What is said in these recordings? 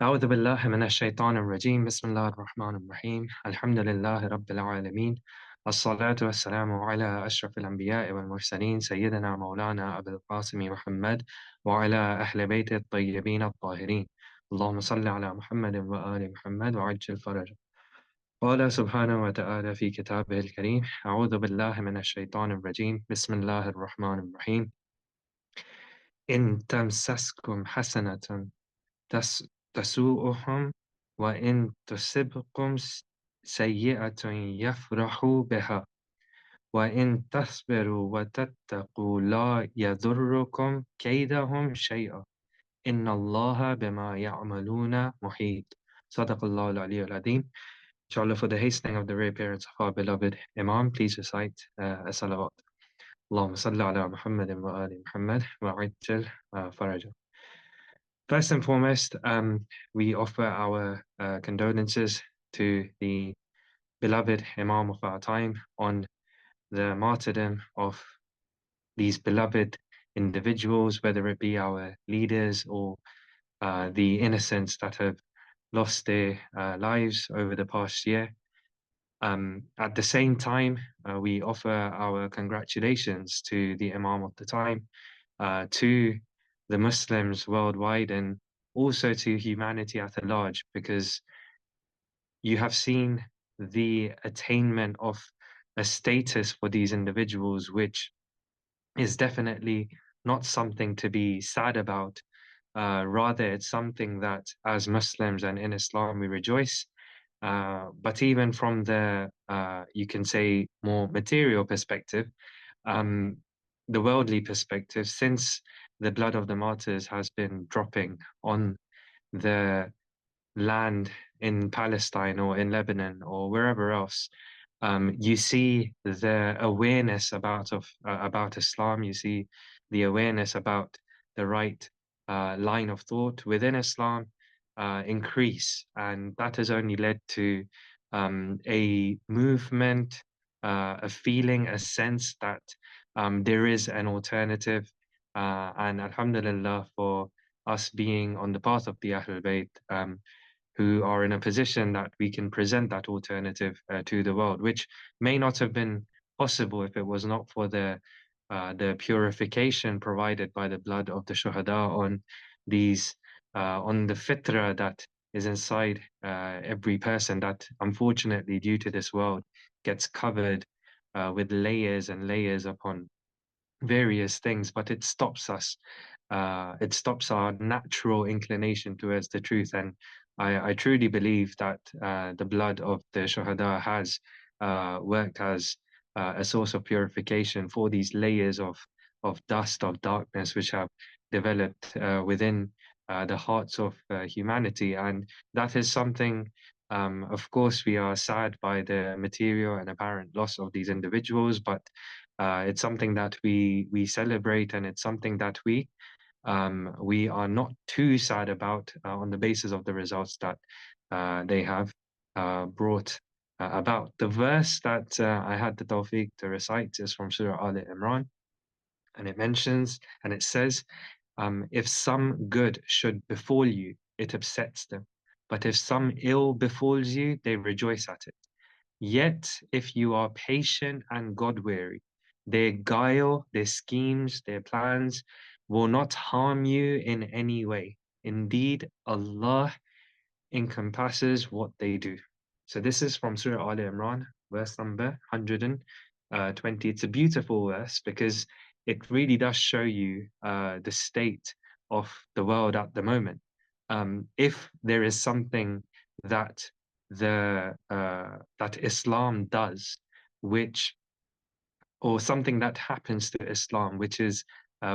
أعوذ بالله من الشيطان الرجيم بسم الله الرحمن الرحيم الحمد لله رب العالمين الصلاة والسلام على أشرف الأنبياء والمرسلين سيدنا مولانا أبي القاسم محمد وعلى أهل بيته الطيبين الطاهرين اللهم صل على محمد وآل محمد وعجل فرجه. قال سبحانه وتعالى في كتابه الكريم أعوذ بالله من الشيطان الرجيم بسم الله الرحمن الرحيم إن تمسسكم حسنة تس تسوءهم وإن تصبكم سيئة يفرحوا بها وإن تصبروا وتتقوا لا يضركم كيدهم شيئا إن الله بما يعملون محيط. صدق الله العلي العظيم. Inshallah, for the hastening of the reappearance of our beloved Imam, please recite a salawat. اللهم صل على محمد وآل محمد وعجل فرجه. First and foremost, we offer our condolences to the beloved Imam of our time on the martyrdom of these beloved individuals, whether it be our leaders or the innocents that have lost their lives over the past year. At the same time, we offer our congratulations to the Imam of the time, to the Muslims worldwide, and also to humanity at large, because you have seen the attainment of a status for these individuals, which is definitely not something to be sad about. Rather, it's something that as Muslims and in Islam we rejoice. But even from the, you can say, more material perspective, um, the worldly perspective, since the blood of the martyrs has been dropping on the land in Palestine or in Lebanon or wherever else, you see the awareness about Islam. You see the awareness about the right line of thought within Islam increase, and that has only led to a movement, a feeling, a sense that there is an alternative. And Alhamdulillah for us being on the path of the Ahlul Bayt, who are in a position that we can present that alternative to the world, which may not have been possible if it was not for the purification provided by the blood of the shuhada on these on the fitra that is inside every person that unfortunately due to this world gets covered with layers and layers upon various things, but it stops us. It stops our natural inclination towards the truth. And I truly believe that the blood of the Shuhada has worked as a source of purification for these layers of dust, of darkness, which have developed within the hearts of humanity. And that is something, of course, we are sad by the material and apparent loss of these individuals, but it's something that we celebrate, and it's something that we are not too sad about on the basis of the results that they have brought about. The verse that I had the tawfiq to recite is from Surah Al Imran, and it mentions and it says, if some good should befall you, it upsets them. But if some ill befalls you, they rejoice at it. Yet, if you are patient and God weary, their guile, their schemes, their plans will not harm you in any way. Indeed, Allah encompasses what they do. So, this is from Surah Al Imran, verse number 120. It's a beautiful verse because it really does show you the state of the world at the moment. If there is something that that Islam does, which or something that happens to Islam, which is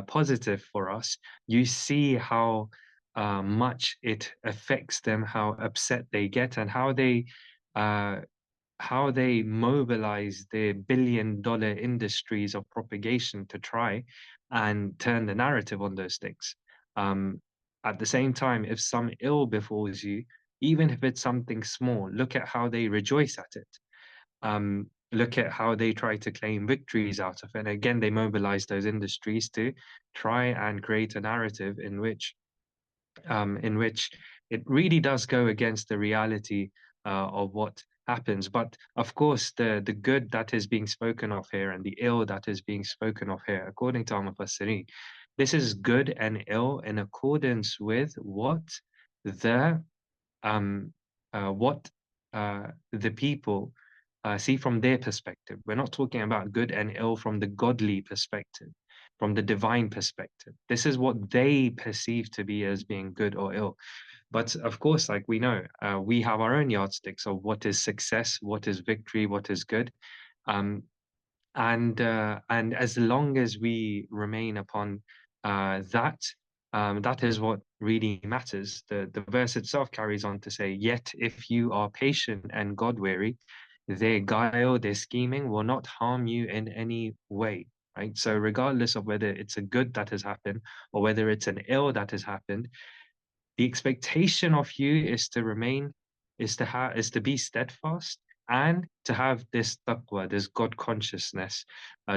positive for us, you see how much it affects them, how upset they get, and uh, how they mobilize their billion-dollar industries of propagation to try and turn the narrative on those things. Um, at the same time, if some ill befalls you, even if it's something small, look at how they rejoice at it. Look at how they try to claim victories out of it. And again, they mobilize those industries to try and create a narrative in which in which it really does go against the reality of what happens. But of course, the good that is being spoken of here and the ill that is being spoken of here, according to Al-Mufassirin, this is good and ill in accordance with the um, what the people see from their perspective. We're not talking about good and ill from the godly perspective, from the divine perspective. This is what they perceive to be as being good or ill. But of course, like we know, we have our own yardsticks of what is success, what is victory, what is good. Um, and as long as we remain upon that, that is what really matters. The verse itself carries on to say, "Yet if you are patient and God weary, their guile, their scheming will not harm you in any way." Right. So regardless of whether it's a good that has happened or whether it's an ill that has happened, the expectation of you is to remain, is to be steadfast and to have this taqwa, this God consciousness,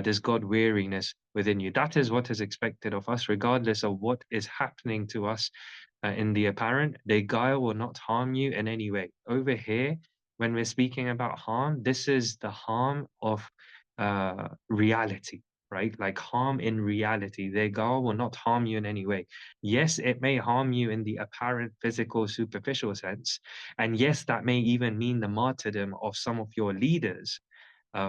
this God weariness within you. That is what is expected of us, regardless of what is happening to us in the apparent. The guile will not harm you in any way. Over here, when we're speaking about harm, this is the harm of reality, right? Like harm in reality. Their guile will not harm you in any way. Yes, it may harm you in the apparent, physical, superficial sense. And yes, that may even mean the martyrdom of some of your leaders,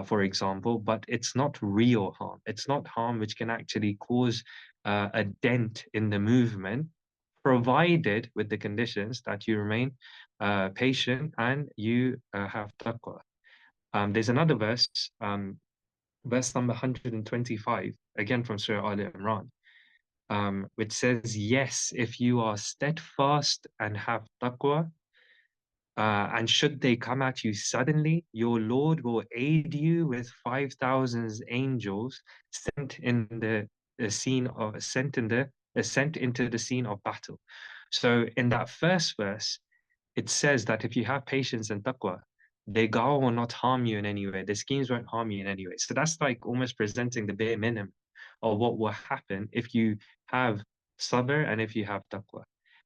for example, but it's not real harm. It's not harm which can actually cause a dent in the movement, provided with the conditions that you remain patient and you have taqwa. There's another verse, verse number 125, again from Surah Al Imran, which says, "Yes, if you are steadfast and have taqwa, and should they come at you suddenly, your Lord will aid you with 5,000 angels sent in the scene of sent into the scene of battle." So in that first verse, it says that if you have patience and taqwa, their guile will not harm you in any way. Their schemes won't harm you in any way. So that's like almost presenting the bare minimum of what will happen if you have sabr and if you have taqwa.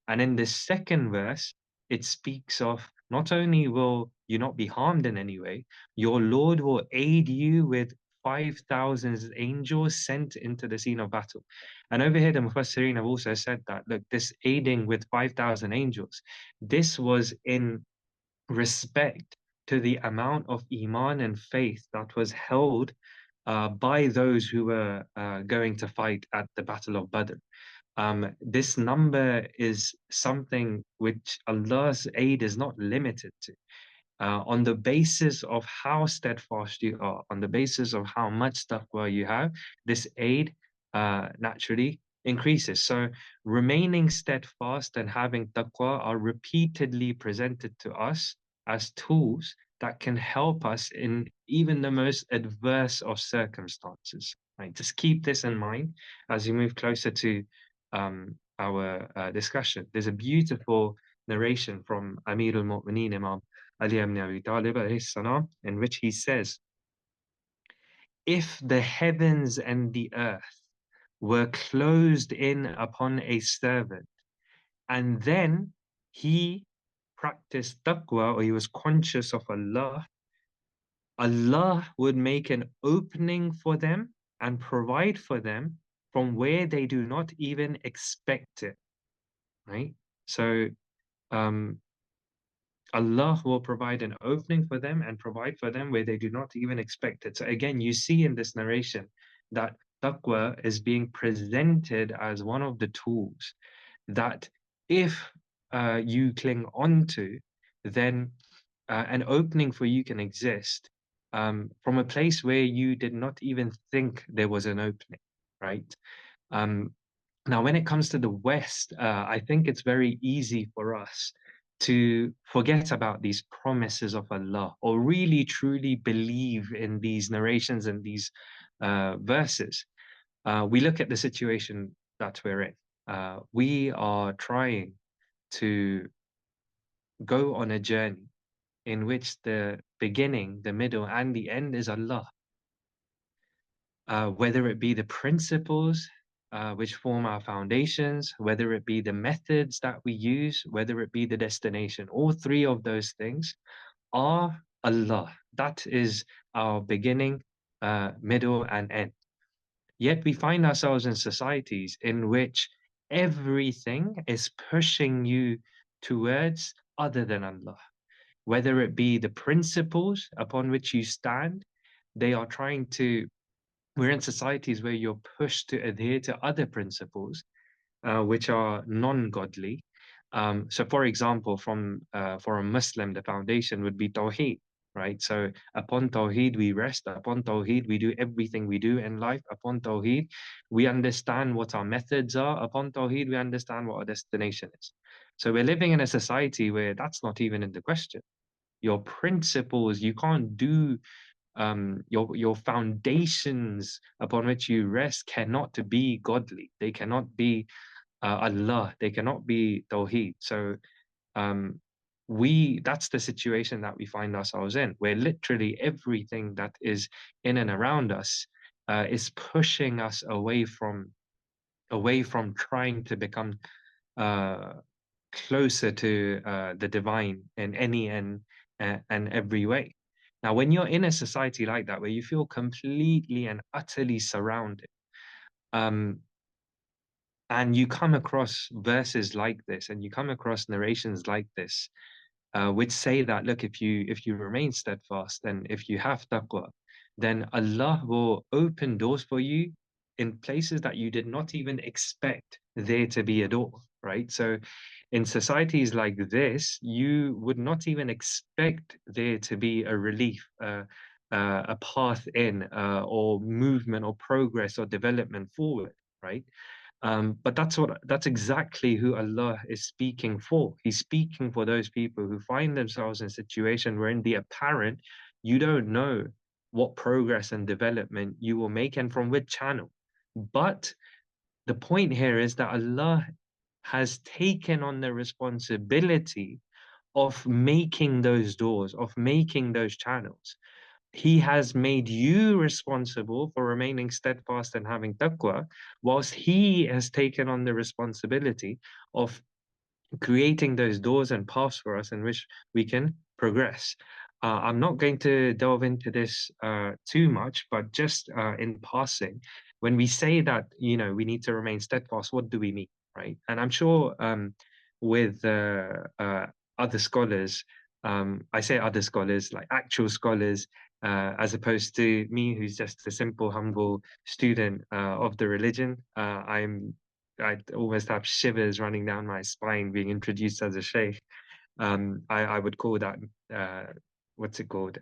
And in the second verse, it speaks of not only will you not be harmed in any way, your Lord will aid you with 5,000 angels sent into the scene of battle. And over here, the Mufassirin have also said that, look, this aiding with 5,000 angels, this was in respect to the amount of iman and faith that was held by those who were going to fight at the Battle of Badr. This number is something which Allah's aid is not limited to. On the basis of how steadfast you are, on the basis of how much taqwa you have, this aid naturally increases. So remaining steadfast and having taqwa are repeatedly presented to us as tools that can help us in even the most adverse of circumstances. Right? Just keep this in mind as we move closer to our discussion. There's a beautiful narration from Amir al-Mu'mineen, Imam Ali ibn Abi Talib alayhi salam, in which he says, "If the heavens and the earth were closed in upon a servant, and then he practiced taqwa, or he was conscious of Allah, Allah would make an opening for them and provide for them from where they do not even expect it." Right? So um, Allah will provide an opening for them and provide for them where they do not even expect it. So again, you see in this narration that taqwa is being presented as one of the tools that if you cling on to, then an opening for you can exist from a place where you did not even think there was an opening, right? Um, Now, when it comes to the West, I think it's very easy for us to forget about these promises of Allah or really truly believe in these narrations and these verses. We look at the situation that we're in. We are trying to go on a journey in which the beginning, the middle, and the end is Allah. Whether it be the principles which form our foundations, whether it be the methods that we use, whether it be the destination. All three of those things are Allah. That is our beginning, middle, and end. Yet we find ourselves in societies in which everything is pushing you towards other than Allah. Whether it be the principles upon which you stand, they are trying to, we're in societies where you're pushed to adhere to other principles which are non-godly. So, for example, for a Muslim, the foundation would be Tawheed, right? So, upon Tawheed, we rest. Upon Tawheed, we do everything we do in life. Upon Tawheed, we understand what our methods are. Upon Tawheed, we understand what our destination is. So, we're living in a society where that's not even in the question. Your principles, you can't do your foundations upon which you rest cannot be godly. They cannot be Allah. They cannot be Tawheed. So um, that's the situation that we find ourselves in, where literally everything that is in and around us is pushing us away from trying to become uh, closer to the divine in any and every way. Now, when you're in a society like that, where you feel completely and utterly surrounded, um, and you come across verses like this, and you come across narrations like this, which say that, look, if you remain steadfast, and if you have taqwa, then Allah will open doors for you in places that you did not even expect there to be a door, right? So in societies like this, you would not even expect there to be a relief, a path in, or movement, or progress, or development forward, right? But that's exactly who Allah is speaking for. He's speaking for those people who find themselves in a situation where in the apparent, you don't know what progress and development you will make and from which channel. But the point here is that Allah has taken on the responsibility of making those doors, of making those channels. He has made you responsible for remaining steadfast and having taqwa, whilst he has taken on the responsibility of creating those doors and paths for us in which we can progress. I'm not going to delve into this too much, but just in passing, when we say that we need to remain steadfast, what do we mean, right? And I'm sure with other scholars, I say other scholars, like actual scholars, as opposed to me, who's just a simple, humble student of the religion. I almost have shivers running down my spine being introduced as a sheikh. I would call that what's it called?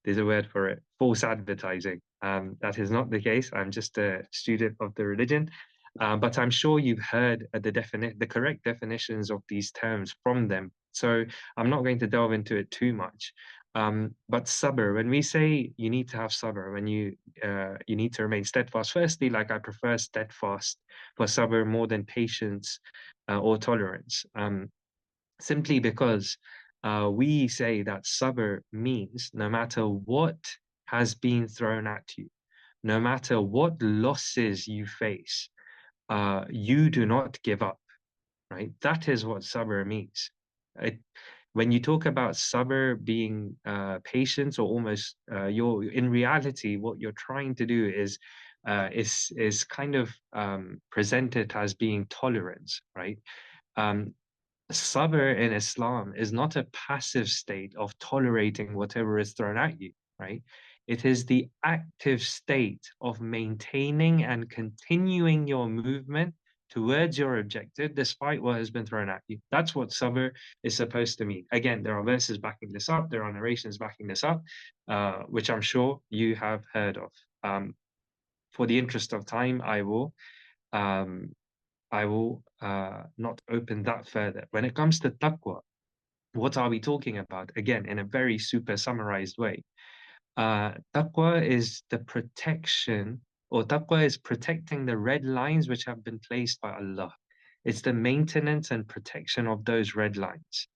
There's a word for it, false advertising. That is not the case. I'm just a student of the religion. But I'm sure you've heard the correct definitions of these terms from them. So I'm not going to delve into it too much. But sabr, when we say you need to have sabr, when you need to remain steadfast, firstly, like I prefer steadfast for sabr more than patience or tolerance. Simply because we say that sabr means no matter what has been thrown at you, no matter what losses you face, you do not give up, right? That is what sabr means. It, when you talk about sabr being patience, or almost you're in reality, what you're trying to do is kind of presented as being tolerance, right? Um, Sabr in Islam is not a passive state of tolerating whatever is thrown at you, right? It is the active state of maintaining and continuing your movement towards your objective despite what has been thrown at you. That's what sabr is supposed to mean. Again, there are verses backing this up, there are narrations backing this up, which I'm sure you have heard of. For the interest of time, um, I will not open that further. When it comes to taqwa, what are we talking about? Again, in a very super summarized way. Taqwa is the protection, or taqwa is protecting the red lines which have been placed by Allah. It's the maintenance and protection of those red lines.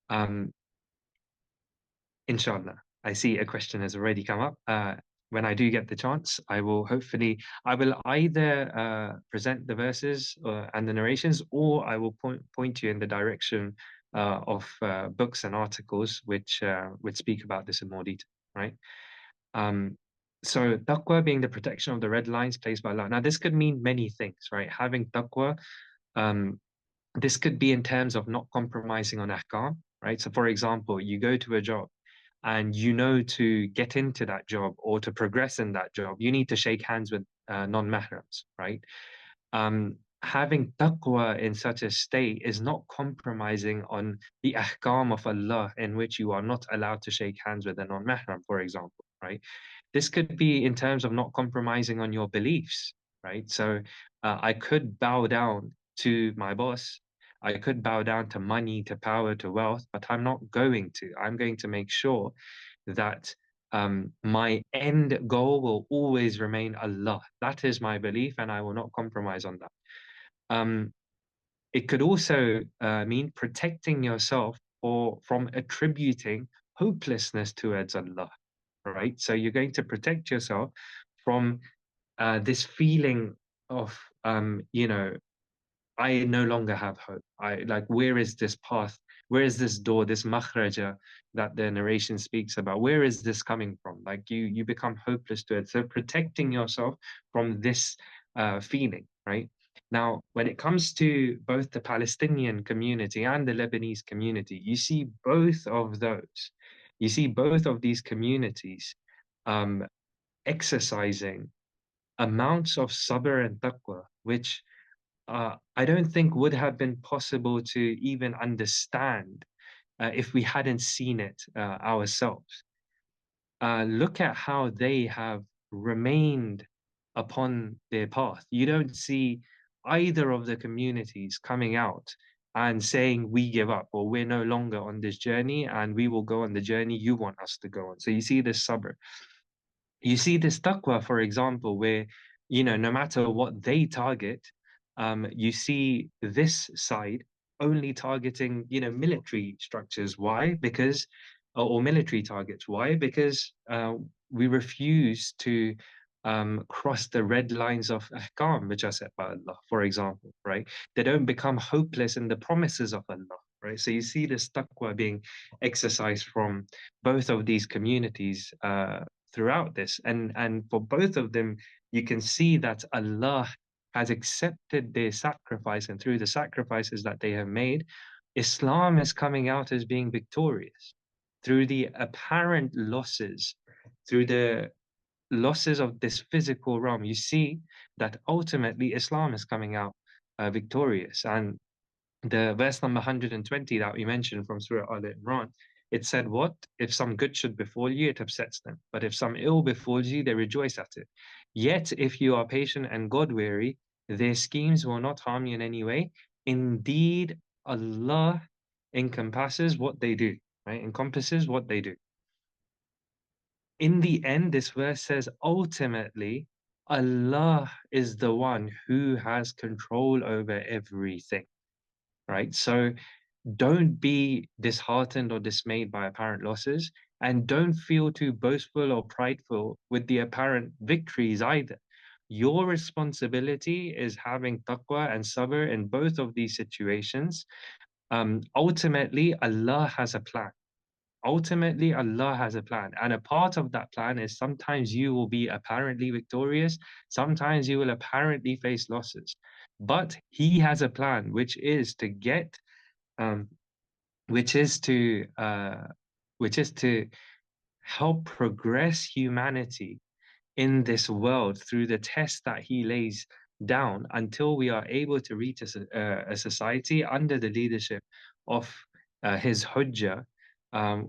Um, inshallah, I see a question has already come up. when I do get the chance, I will hopefully, I will either present the verses and the narrations, or I will point you in the direction of books and articles which speak about this in more detail, right? Um, so taqwa being the protection of the red lines placed by Allah. Now, this could mean many things, right? Having taqwa, um, this could be in terms of not compromising on ahkam, right? So, for example, you go to a job and you know to get into that job or to progress in that job, you need to shake hands with non-mahrams, right? Having taqwa in such a state is not compromising on the ahkam of Allah, in which you are not allowed to shake hands with a non-mahram, for example, right? This could be in terms of not compromising on your beliefs, right? So I could bow down to my boss. I could bow down to money, to power, to wealth, but I'm not going to. I'm going to make sure that my end goal will always remain Allah. That is my belief, and I will not compromise on that. Um, it could also mean protecting yourself or from attributing hopelessness towards Allah, right? So you're going to protect yourself from this feeling of, I no longer have hope. I like, where is this path? Where is this door, this makhraja that the narration speaks about? Where is this coming from? Like you become hopeless to it. So protecting yourself from this feeling, right? Now, when it comes to both the Palestinian community and the Lebanese community, you see both of those. You see both of these communities um, exercising amounts of sabr and taqwa, which I don't think would have been possible to even understand if we hadn't seen it ourselves. Look at how they have remained upon their path. You don't see either of the communities coming out and saying, we give up, or we're no longer on this journey and we will go on the journey you want us to go on. So you see this sabr. You see this taqwa, for example, where, no matter what they target, you see this side only targeting, military structures. Why? Because, or military targets. Why? Because we refuse to cross the red lines of ahkam, which are set by Allah, for example, right? They don't become hopeless in the promises of Allah, right? So you see this taqwa being exercised from both of these communities throughout this. And for both of them, you can see that Allah has accepted their sacrifice, and through the sacrifices that they have made, Islam is coming out as being victorious. Through the apparent losses, through the losses of this physical realm, you see that ultimately Islam is coming out victorious. And the verse number 120 that we mentioned from Surah Al Imran, it said, what? If some good should befall you, it upsets them. But if some ill befalls you, they rejoice at it. Yet, if you are patient and God weary, their schemes will not harm you in any way. Indeed, Allah encompasses what they do, right? Encompasses what they do. In the end, this verse says, ultimately, Allah is the one who has control over everything, right? So don't be disheartened or dismayed by apparent losses, and don't feel too boastful or prideful with the apparent victories either. Your responsibility is having taqwa and sabr in both of these situations. Ultimately, Allah has a plan. Ultimately, Allah has a plan. And a part of that plan is sometimes you will be apparently victorious, sometimes you will apparently face losses. But He has a plan, um, which is to which is to help progress humanity in this world through the test that he lays down until we are able to reach a society under the leadership of his hujjah,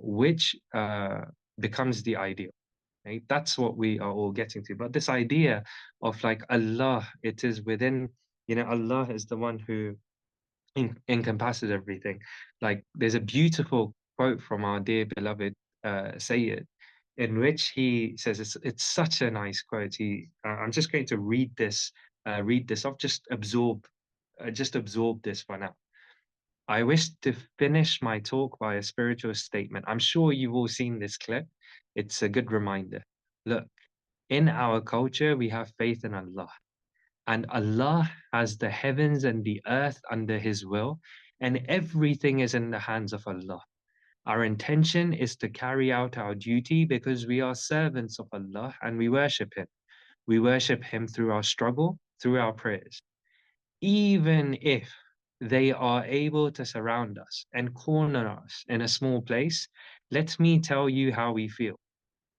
which becomes the ideal. Right? That's what we are all getting to. But this idea of like Allah, it is within, Allah is the one who encompasses everything. Like there's a beautiful quote from our dear beloved Sayyid, in which he says it's such a nice quote. I'm just going to read this off. Just absorb this for now. I wish to finish my talk by a spiritual statement. I'm sure you've all seen this clip. It's a good reminder. Look, In our culture, we have faith in Allah. And Allah has the heavens and the earth under His will, and everything is in the hands of Allah. Our intention is to carry out our duty because we are servants of Allah and we worship Him. We worship Him through our struggle, through our prayers. Even if they are able to surround us and corner us in a small place, let me tell you how we feel.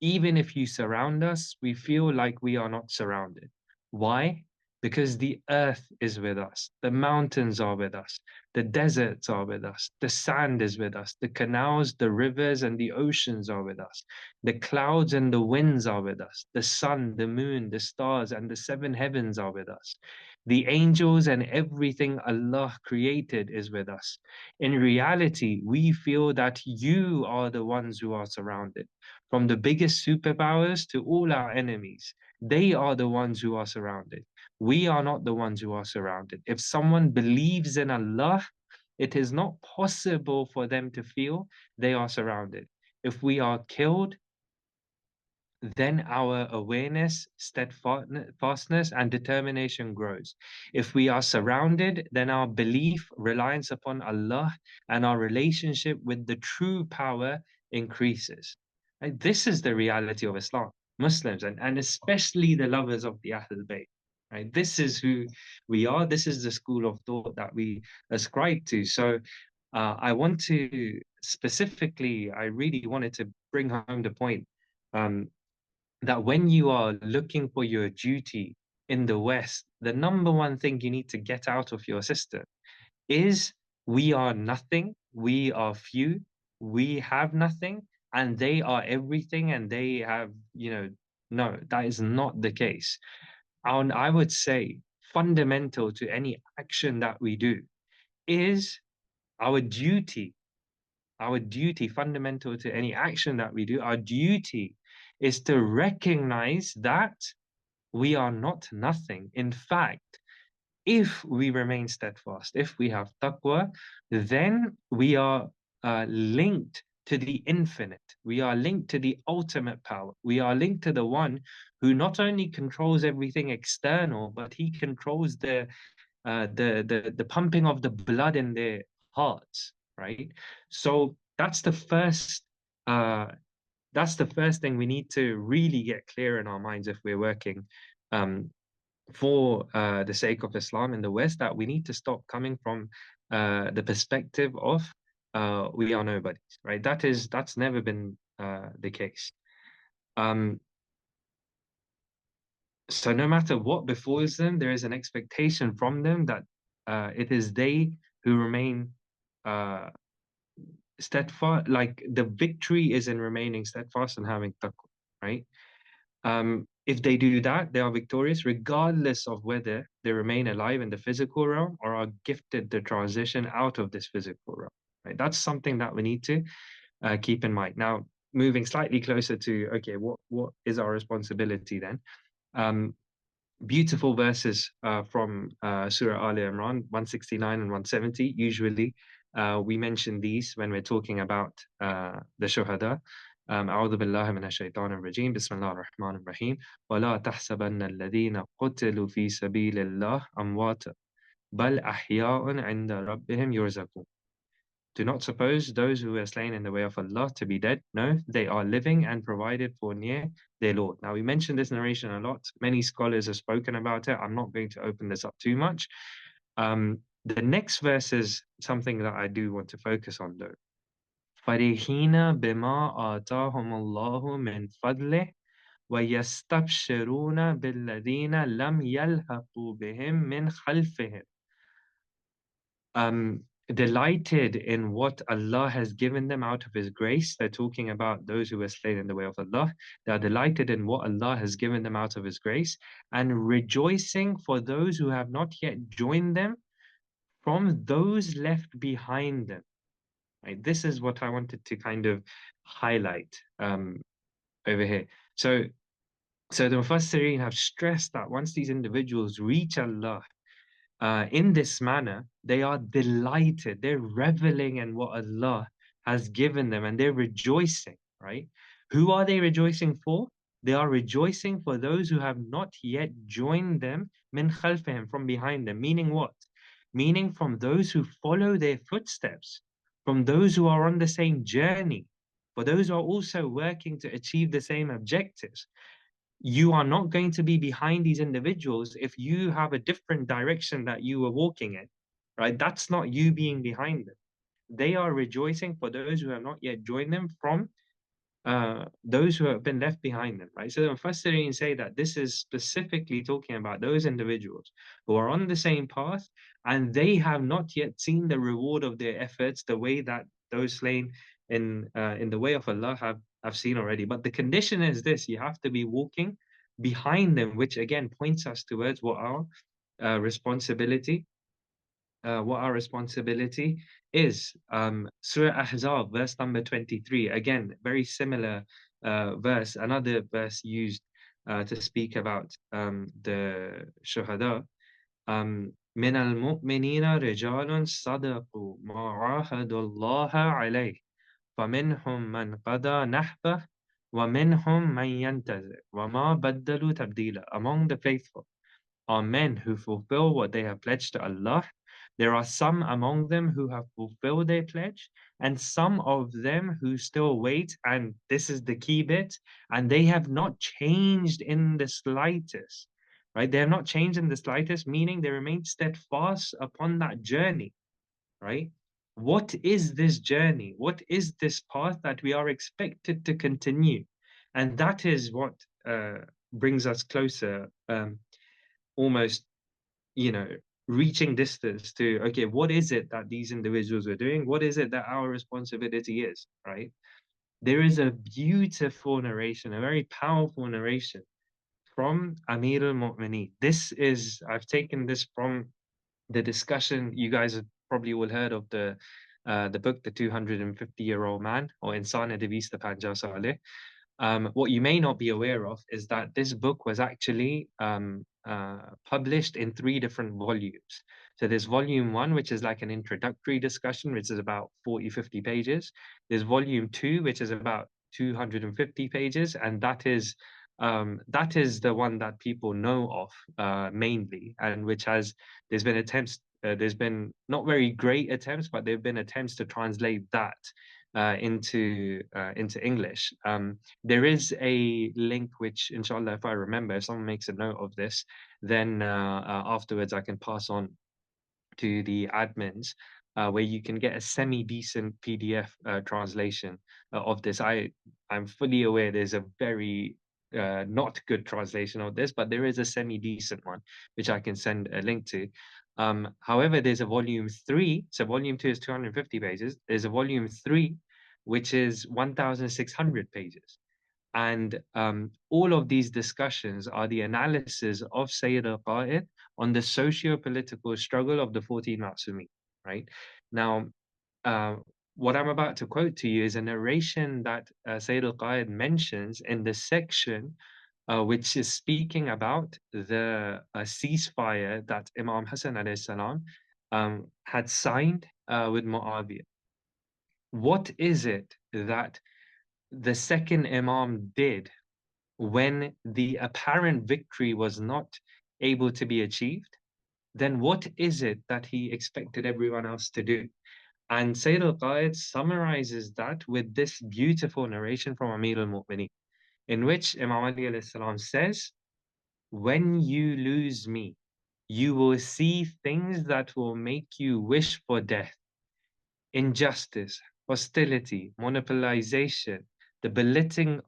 Even if you surround us, we feel like we are not surrounded. Why? Because the earth is with us, the mountains are with us, the deserts are with us, the sand is with us, the canals, the rivers, and the oceans are with us, the clouds and the winds are with us, the sun, the moon, the stars, and the seven heavens are with us. The angels and everything Allah created is with us. In reality, we feel that you are the ones who are surrounded. From the biggest superpowers to all our enemies, they are the ones who are surrounded. We are not the ones who are surrounded. If someone believes in Allah, it is not possible for them to feel they are surrounded. If we are killed, then our awareness, steadfastness, and determination grows. If we are surrounded, then our belief, reliance upon Allah, and our relationship with the true power increases. And this is the reality of Islam, Muslims, and especially the lovers of the Ahlul Bayt. Right? This is who we are. This is the school of thought that we ascribe to. So I want to specifically, I really wanted to bring home the point um, that when you are looking for your duty in the West, the number one thing you need to get out of your system is we are nothing, we are few, we have nothing, and they are everything, and they have, no, that is not the case. And I would say fundamental to any action that we do is our duty fundamental to any action that we do, our duty is to recognize that we are not nothing. In fact, if we remain steadfast, if we have taqwa, then we are linked to the infinite. We are linked to the ultimate power. We are linked to the one who not only controls everything external, but he controls the pumping of the blood in their hearts, right? So uh, that's the first thing we need to really get clear in our minds if we're working um, for the sake of Islam in the West, that we need to stop coming from the perspective of we are nobodies, right? That's never been the case. Um, so no matter what befalls them, there is an expectation from them that it is they who remain uh, steadfast. Like the victory is in remaining steadfast and having taqwa, right? If they do that, they are victorious, regardless of whether they remain alive in the physical realm or are gifted the transition out of this physical realm. Right? That's something that we need to keep in mind. Now, moving slightly closer to okay, what is our responsibility then? Um, Beautiful verses from Surah Al Imran 169 and 170. Usually, we mention these when we're talking about the shuhada. أعوذ بالله من الشيطان الرجيم بسم الله الرحمن الرحيم ولا تحسبن الذين قتلوا في سبيل الله أمواتا بل أحياء عند ربهم يرزقون. Do not suppose those who were slain in the way of Allah to be dead. No, they are living and provided for near their Lord. Now, we mentioned this narration a lot. Many scholars have spoken about it. I'm not going to open this up too much. The next verse is something that I do want to focus on, though. فَرِحِينَ بِمَا آتَاهُمُ اللَّهُ مِنْ فَضْلِهِ وَيَسْتَبْشِرُونَ بِالَّذِينَ لَمْ يَلْحَقُوا بِهِمْ مِنْ خَلْفِهِمْ. Delighted in what Allah has given them out of His grace. They're talking about those who were slain in the way of Allah. They are delighted in what Allah has given them out of His grace and rejoicing for those who have not yet joined them from those left behind them. Right? This is what I wanted to kind of highlight over here. So the Mufassirin have stressed that once these individuals reach Allah in this manner, they are delighted. They're reveling in what Allah has given them and they're rejoicing, right? Who are they rejoicing for? They are rejoicing for those who have not yet joined them, min khalfihim, from behind them. Meaning what? Meaning from those who follow their footsteps, from those who are on the same journey, for those who are also working to achieve the same objectives. You are not going to be behind these individuals if you have a different direction that you were walking in, right? That's not you being behind them. They are rejoicing for those who have not yet joined them from those who have been left behind them, right? So the Mufassirin say that this is specifically talking about those individuals who are on the same path and they have not yet seen the reward of their efforts the way that those slain in the way of Allah have seen already. But the condition is this: you have to be walking behind them, which again points us towards responsibility what our responsibility is. Surah Ahzab, verse number 23, again, very similar verse, another verse used to speak about the shuhada. من المؤمنين رجال صدقوا ما عاهدوا الله عليه فمنهم من قضى نحبه ومنهم من ينتظر وما بدلوا تبديلا. Among the faithful are men who fulfill what they have pledged to Allah. There are some among them who have fulfilled their pledge, and some of them who still wait. And this is the key bit, and they have not changed in the slightest, right? They have not changed in the slightest, meaning they remain steadfast upon that journey, right? What is this journey? What is this path that we are expected to continue? And that is what brings us closer. Almost, you know, reaching distance to, okay, what is it that these individuals are doing? What is it that our responsibility is, right? There is a beautiful narration, a very powerful narration from Amir al-Mu'mineen. This is, I've taken this from the discussion. You guys have probably all heard of the book, The 250-Year-Old Man, or Insan Devista Panja Saleh. What you may not be aware of is that this book was actually published in 3 different volumes. So there's volume 1, which is like an introductory discussion, which is about 40-50 pages. There's volume 2, which is about 250 pages, and that is the one that people know of mainly, and which has there's been not very great attempts, but there have been attempts to translate that into English. There is a link which, inshallah, if I remember, if someone makes a note of this, then afterwards I can pass on to the admins, where you can get a semi-decent PDF translation of this. I'm fully aware there's a very not good translation of this, but there is a semi-decent one which I can send a link to. However, there's a volume 3. So volume 2 is 250 pages. There's a volume 3 which is 1,600 pages. And all of these discussions are the analysis of Sayyid al-Qa'id on the socio-political struggle of the 14 Ma'sumin, right? Now, what I'm about to quote to you is a narration that Sayyid al-Qa'id mentions in the section which is speaking about the ceasefire that Imam Hassan alayhi salam had signed with Muawiyah. What is it that the second Imam did when the apparent victory was not able to be achieved? Then what is it that he expected everyone else to do? And Sayyid al-Qa'id summarizes that with this beautiful narration from Amir al-Mu'mineen, in which Imam Ali alayhi salam says, when you lose me, you will see things that will make you wish for death: injustice, hostility, monopolization, the belittling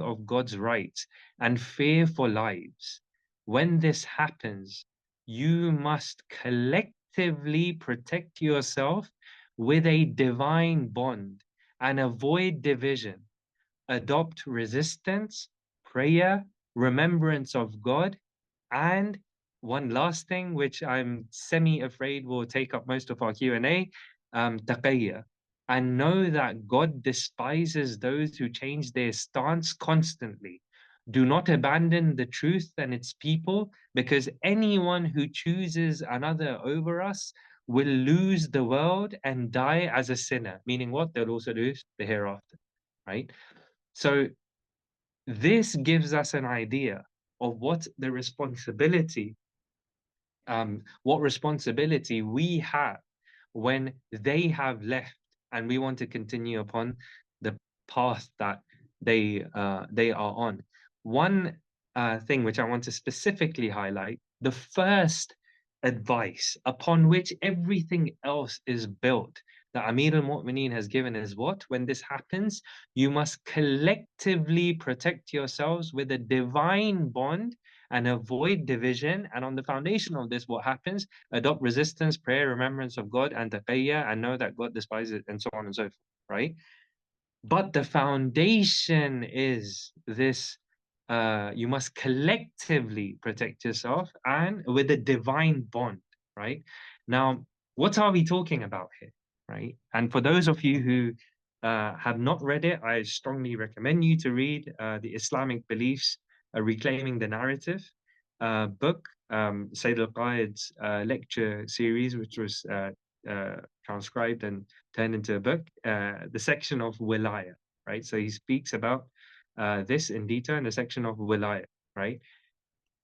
of God's rights, and fear for lives. When this happens, you must collectively protect yourself with a divine bond and avoid division. Adopt resistance, prayer, remembrance of God, and one last thing, which I'm semi-afraid will take up most of our Q&A, taqiyya. And know that God despises those who change their stance constantly. Do not abandon the truth and its people, because anyone who chooses another over us will lose the world and die as a sinner. Meaning what? They'll also lose the hereafter, right? So This gives us an idea of what responsibility we have when they have left and we want to continue upon the path that they are on. One thing which I want to specifically highlight, the first advice upon which everything else is built that Amir al-Mu'mineen has given is what? When this happens, you must collectively protect yourselves with a divine bond and avoid division. And on the foundation of this, what happens? Adopt resistance, prayer, remembrance of God, and taqiyya, and know that God despises it, and so on and so forth, right? But the foundation is this you must collectively protect yourself and with a divine bond, right? Now, what are we talking about here, right? And for those of you who have not read it, I strongly recommend you to read the Islamic Beliefs, Reclaiming the Narrative book, Sayyid al-Qaid's lecture series, which was transcribed and turned into a book, the section of Wilaya, right? So he speaks about this in detail in the section of Wilaya, right?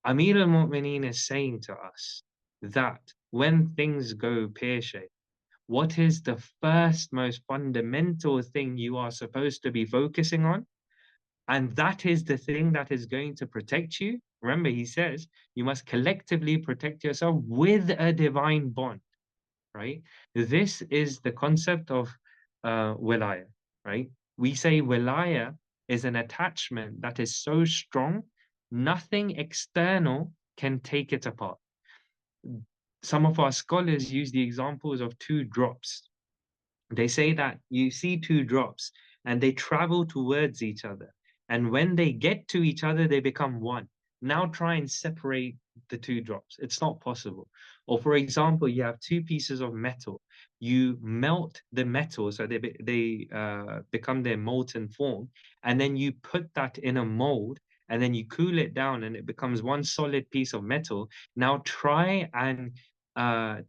Amir al-Mu'mineen is saying to us that when things go pear-shaped, what is the first most fundamental thing you are supposed to be focusing on? And that is the thing that is going to protect you. Remember, he says you must collectively protect yourself with a divine bond, right? This is the concept of wilaya, right? We say wilaya is an attachment that is so strong, nothing external can take it apart. Some of our scholars use the examples of two drops. They say that you see two drops and they travel towards each other. And when they get to each other, they become one. Now try and separate the two drops. It's not possible. Or for example, you have two pieces of metal. You melt the metal so they become their molten form. And then you put that in a mold and then you cool it down and it becomes one solid piece of metal. Now try and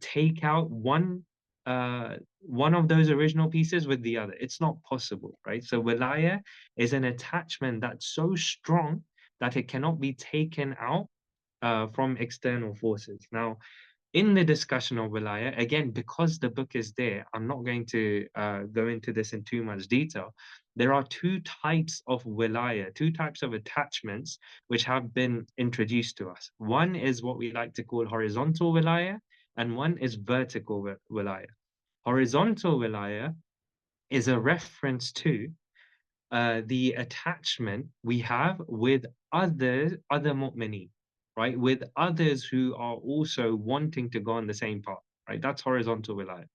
take out one of those original pieces with the other. It's not possible, right? So wilaya is an attachment that's so strong that it cannot be taken out from external forces. Now, in the discussion of wilaya, again, because the book is there, I'm not going to go into this in too much detail. There are two types of wilaya, two types of attachments which have been introduced to us. One is what we like to call horizontal wilaya, and one is vertical wilaya. Horizontal wilaya is a reference to the attachment we have with other mu'mineen, right? With others who are also wanting to go on the same path, right? That's horizontal wilaya.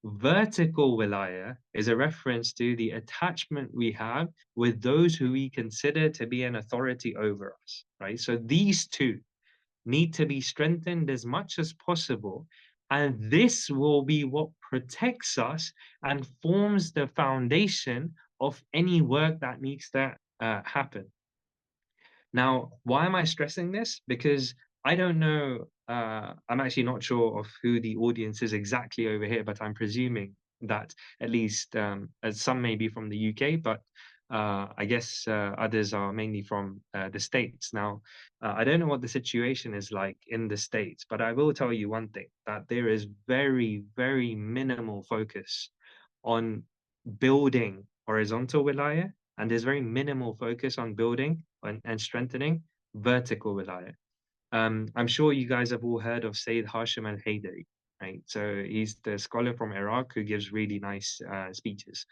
Vertical wilaya is a reference to the attachment we have with those who we consider to be an authority over us, right? So these two need to be strengthened as much as possible. And this will be what protects us and forms the foundation of any work that needs to happen. Now, why am I stressing this? Because I don't know, I'm actually not sure of who the audience is exactly over here, but I'm presuming that at least as some may be from the UK, but I guess others are mainly from the States. Now, I don't know what the situation is like in the States, but I will tell you one thing, that there is very, very minimal focus on building horizontal wilaya, and there's very minimal focus on building and strengthening vertical wilaya. I'm sure you guys have all heard of Sayyid Hashim al-Haydari, right? So he's the scholar from Iraq who gives really nice speeches.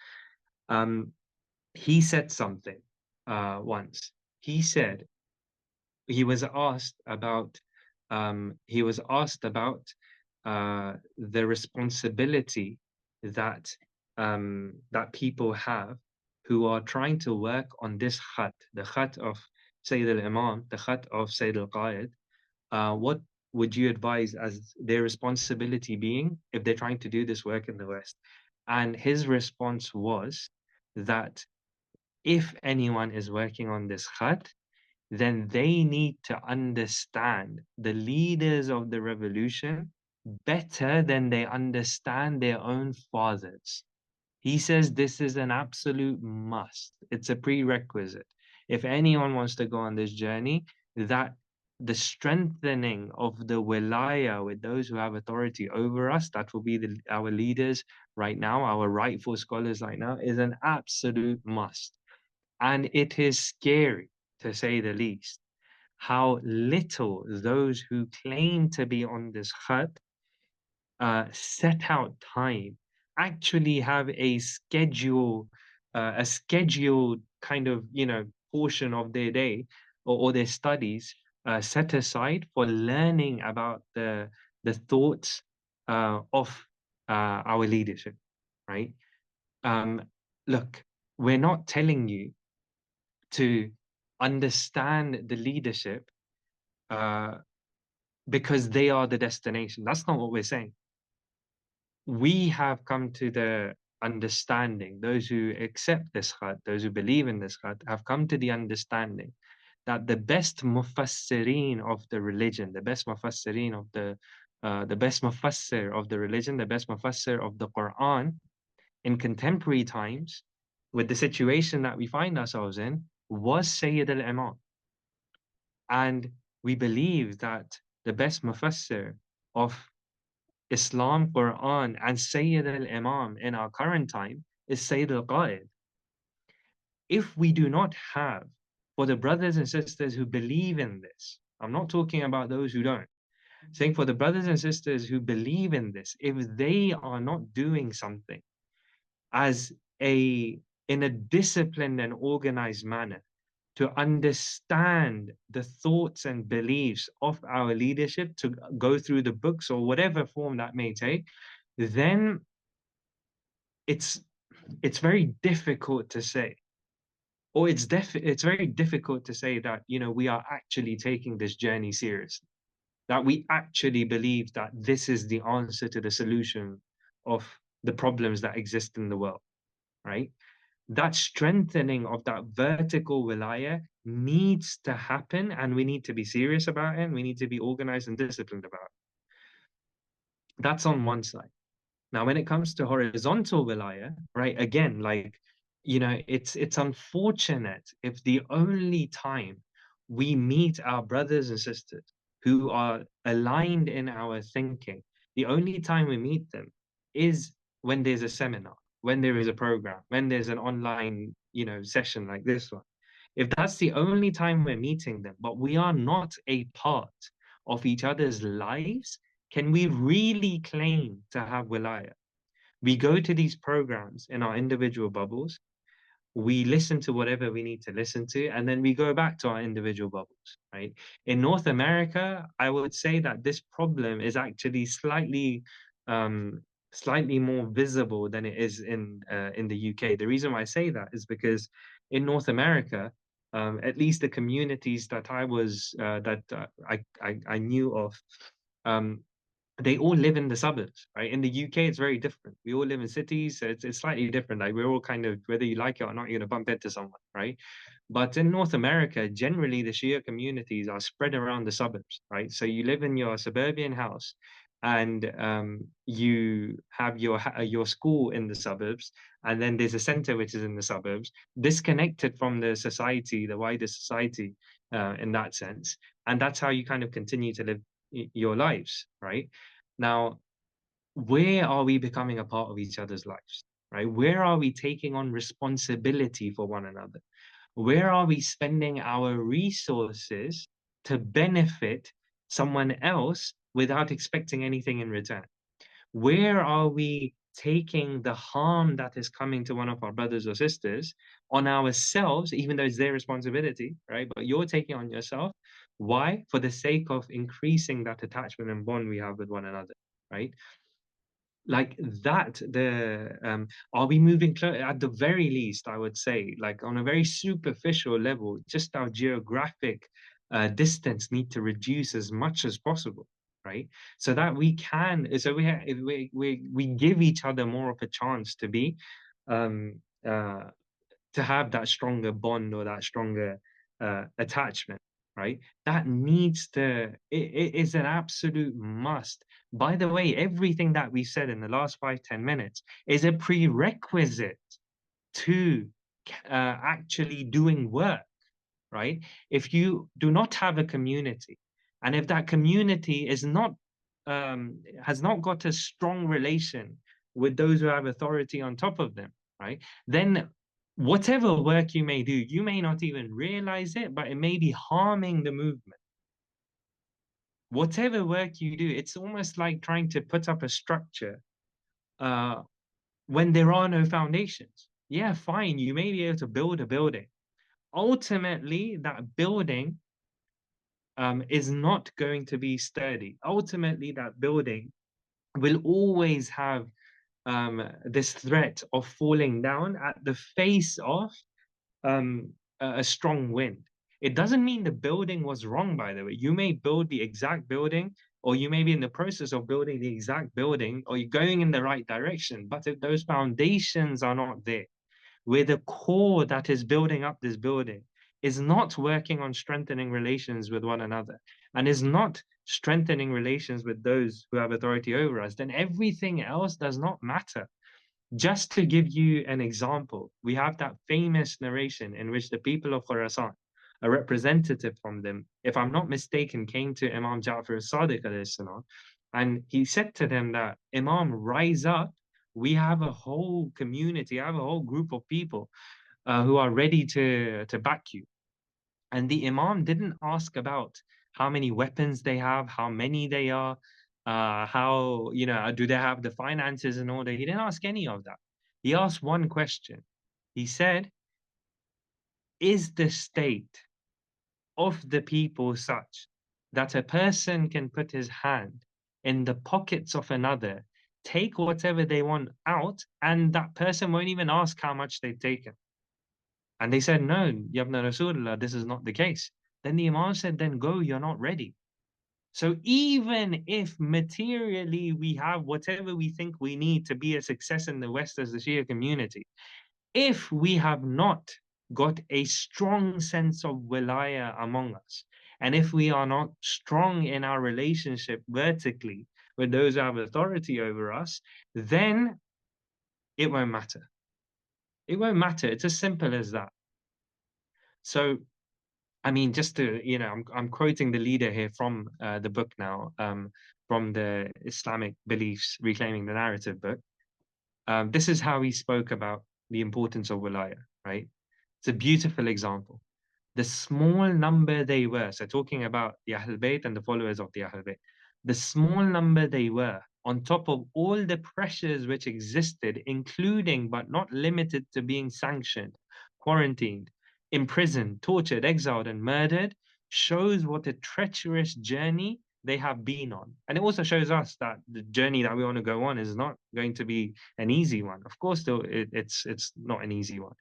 He said something once. He said he was asked about the responsibility that that people have who are trying to work on this khat, the khat of Sayyid al-Imam, the khat of Sayyid al-Qaid. What would you advise as their responsibility being if they're trying to do this work in the West? And his response was that if anyone is working on this khat, then they need to understand the leaders of the revolution better than they understand their own fathers. He says this is an absolute must. It's a prerequisite. if anyone wants to go on this journey, that the strengthening of the wilaya with those who have authority over us, that will be our leaders right now, our rightful scholars right now, is an absolute must. And it is scary, to say the least, how little those who claim to be on this khat set out time, actually have a scheduled kind of, portion of their day, or their studies set aside for learning about the thoughts of our leadership, right? Um, Look, we're not telling you to understand the leadership uh, because they are the destination. That's not what we're saying. We have come to the understanding, those who accept this khat, those who believe in this khat, have come to the understanding that the best mufassirin of the religion, the best mufassirin of the best mufassir of the religion, the best mufassir of the Quran in contemporary times, with the situation that we find ourselves in, was Sayyid al-Imam. And we believe that the best mufassir of Islam, Quran, and Sayyid al-Imam in our current time is Sayyid al-Qa'id. If we do not have, for the brothers and sisters who believe in this, I'm not talking about those who don't, saying for the brothers and sisters who believe in this, if they are not doing something as in a disciplined and organized manner to understand the thoughts and beliefs of our leadership, to go through the books or whatever form that may take, then it's it's very difficult to say, or it's very difficult to say that, we are actually taking this journey seriously, that we actually believe that this is the answer to the solution of the problems that exist in the world, right? That strengthening of that vertical wilaya needs to happen, and we need to be serious about it, and we need to be organized and disciplined about it. That's on one side. Now, when it comes to horizontal wilaya, right, again, like, it's unfortunate if the only time we meet our brothers and sisters who are aligned in our thinking, the only time we meet them is when there's a seminar, when there is a program, when there's an online, session like this one. If that's the only time we're meeting them, but we are not a part of each other's lives, can we really claim to have wilaya? We go to these programs in our individual bubbles, we listen to whatever we need to listen to, and then we go back to our individual bubbles, right? In North America, I would say that this problem is actually um, slightly more visible than it is in the UK. The reason why I say that is because in North America, at least the communities that I knew of, um, they all live in the suburbs, right? In the UK, it's very different. We all live in cities, so it's slightly different. Like, we're all kind of, whether you like it or not, you're gonna bump into someone, right? But in North America, generally the Shia communities are spread around the suburbs, right? So you live in your suburban house, and you have your school in the suburbs, and then there's a center which is in the suburbs, disconnected from the society, the wider society, in that sense. And that's how you kind of continue to live your lives, right? Now, where are we becoming a part of each other's lives, right? Where are we taking on responsibility for one another? Where are we spending our resources to benefit someone else without expecting anything in return? Where are we taking the harm that is coming to one of our brothers or sisters on ourselves, even though it's their responsibility, right? But you're taking on yourself. Why? For the sake of increasing that attachment and bond we have with one another, right? Like that, are we moving close? At the very least, I would say, like, on a very superficial level, just our geographic distance need to reduce as much as possible, right? So that we can, so we give each other more of a chance to be um to have that stronger bond, or that stronger attachment, right? That needs to, it is an absolute must. By the way, everything that we said in the last 5-10 minutes is a prerequisite to actually doing work. right? If you do not have a community, and if that community is not has not got a strong relation with those who have authority on top of them, right? Then whatever work you may do, you may not even realize it, but it may be harming the movement. Whatever work you do, it's almost like trying to put up a structure uh, when there are no foundations. Yeah, fine, you may be able to build a building. Ultimately, that building is not going to be sturdy. Ultimately, that building will always have this threat of falling down at the face of a strong wind. It doesn't mean the building was wrong, by the way. You may build the exact building, or you may be in the process of building the exact building, or you're going in the right direction. But if those foundations are not there, where the core that is building up this building is not working on strengthening relations with one another and is not strengthening relations with those who have authority over us, then everything else does not matter. Just to give you an example, we have that famous narration in which the people of Khurasan, a representative from them, if I'm not mistaken, came to Imam Jafri as-Sadiq alayhi salam, and he said to them that, Imam, rise up. We have a whole community, I have a whole group of people who are ready to back you. And the Imam didn't ask about how many weapons they have, how many they are, how, do they have the finances in order? He didn't ask any of that. He asked one question. He said, is the state of the people such that a person can put his hand in the pockets of another, take whatever they want out, and that person won't even ask how much they've taken? And they said, no, Yabna Rasulullah, this is not the case. Then the Imam said, then go, you're not ready. So even if materially we have whatever we think we need to be a success in the West as the Shia community, if we have not got a strong sense of wilaya among us, and if we are not strong in our relationship vertically with those who have authority over us, then it won't matter. It won't matter. It's as simple as that. So I mean, just to, I'm quoting the leader here from the book now, from the Islamic Beliefs Reclaiming the Narrative book. This is how he spoke about the importance of wilaya, right? It's a beautiful example. The small number they were, so talking about the Ahl Bayt and the followers of the Ahl Bayt, the small number they were, on top of all the pressures which existed, including but not limited to being sanctioned, quarantined, imprisoned, tortured, exiled, and murdered, shows what a treacherous journey they have been on. And it also shows us that the journey that we want to go on is not going to be an easy one. Of course, though, it's not an easy one.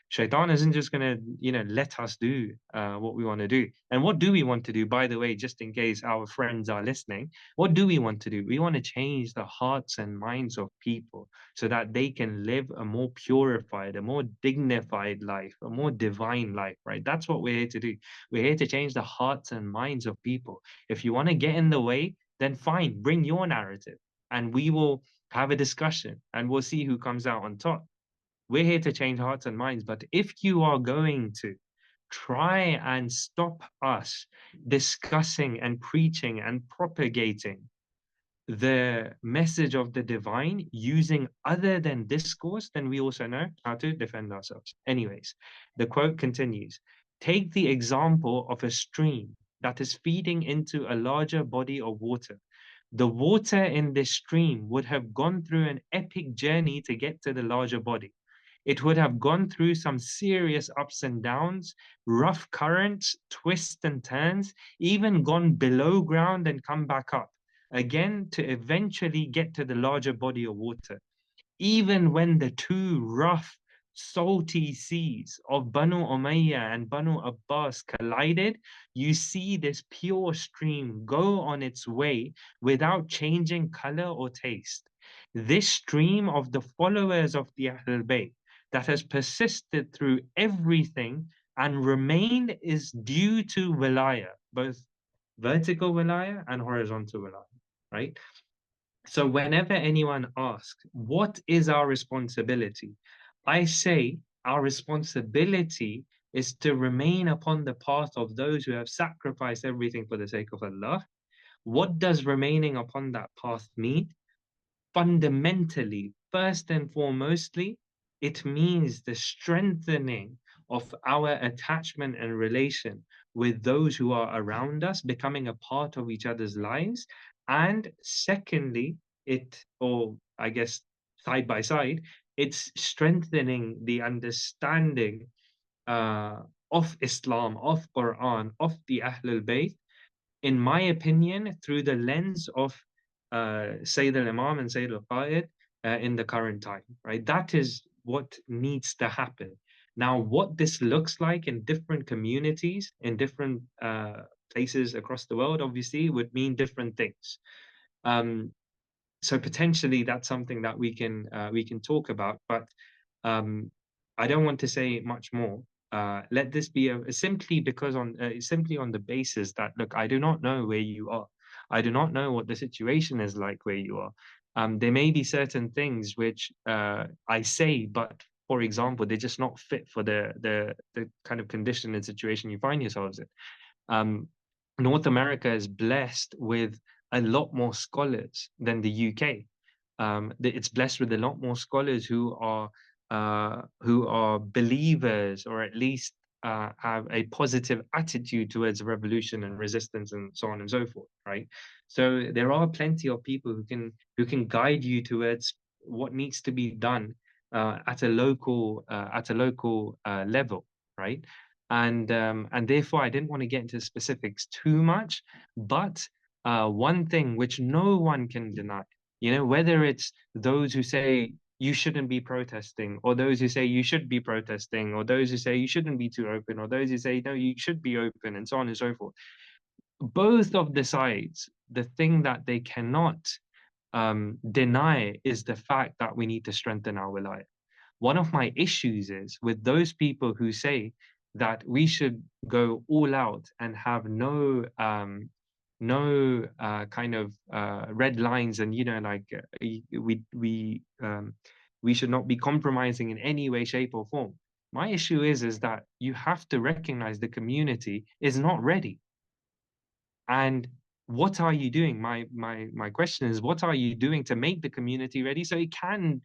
Shaitan isn't just going to, let us do what we want to do. And what do we want to do, by the way, just in case our friends are listening? What do we want to do? We want to change the hearts and minds of people so that they can live a more purified, a more dignified life, a more divine life, right? That's what we're here to do. We're here to change the hearts and minds of people. If you want to get in the way, then fine, bring your narrative and we will have a discussion and we'll see who comes out on top. We're here to change hearts and minds. But if you are going to try and stop us discussing and preaching and propagating the message of the divine using other than discourse, then we also know how to defend ourselves. Anyways, the quote continues. Take the example of a stream that is feeding into a larger body of water. The water in this stream would have gone through an epic journey to get to the larger body. It would have gone through some serious ups and downs, rough currents, twists and turns, even gone below ground and come back up again to eventually get to the larger body of water. Even when the two rough, salty seas of Banu Umayyah and Banu Abbas collided, you see this pure stream go on its way without changing color or taste. This stream of the followers of the Ahlul Bayt that has persisted through everything and remained is due to wilaya, both vertical wilaya and horizontal wilaya, right? So whenever anyone asks, what is our responsibility? I say our responsibility is to remain upon the path of those who have sacrificed everything for the sake of Allah. What does remaining upon that path mean? Fundamentally, first and foremostly, it means the strengthening of our attachment and relation with those who are around us, becoming a part of each other's lives. And secondly, or I guess side by side, it's strengthening the understanding uh, of Islam, of Quran, of the Ahlul Bayt, in my opinion, through the lens of Sayyid al-Imam and Sayyid al-Qa'id in the current time, right? That is what needs to happen. Now, what this looks like in different communities, in different places across the world, obviously, would mean different things. Um, so potentially that's something that we can talk about, but um, I don't want to say much more. Let this be simply because simply on the basis that, look, I do not know where you are. I do not know what the situation is like where you are. There may be certain things which I say, but for example, they're just not fit for the kind of condition and situation you find yourselves in. Um, North America is blessed with a lot more scholars than the UK. It's blessed with a lot more scholars who are believers, or at least have a positive attitude towards revolution and resistance and so on and so forth, right? So there are plenty of people who can guide you towards what needs to be done at a local level, right? And therefore I didn't want to get into specifics too much, but one thing which no one can deny, you know, whether it's those who say you shouldn't be protesting, or those who say you should be protesting, or those who say you shouldn't be too open, or those who say no, you should be open, and so on and so forth. Both of the sides, the thing that they cannot deny is the fact that we need to strengthen our wilayah. One of my issues is with those people who say that we should go all out and have no kind of red lines, and you know, like we should not be compromising in any way, shape, or form. My issue is that you have to recognize the community is not ready. And what are you doing? My question is, what are you doing to make the community ready so it can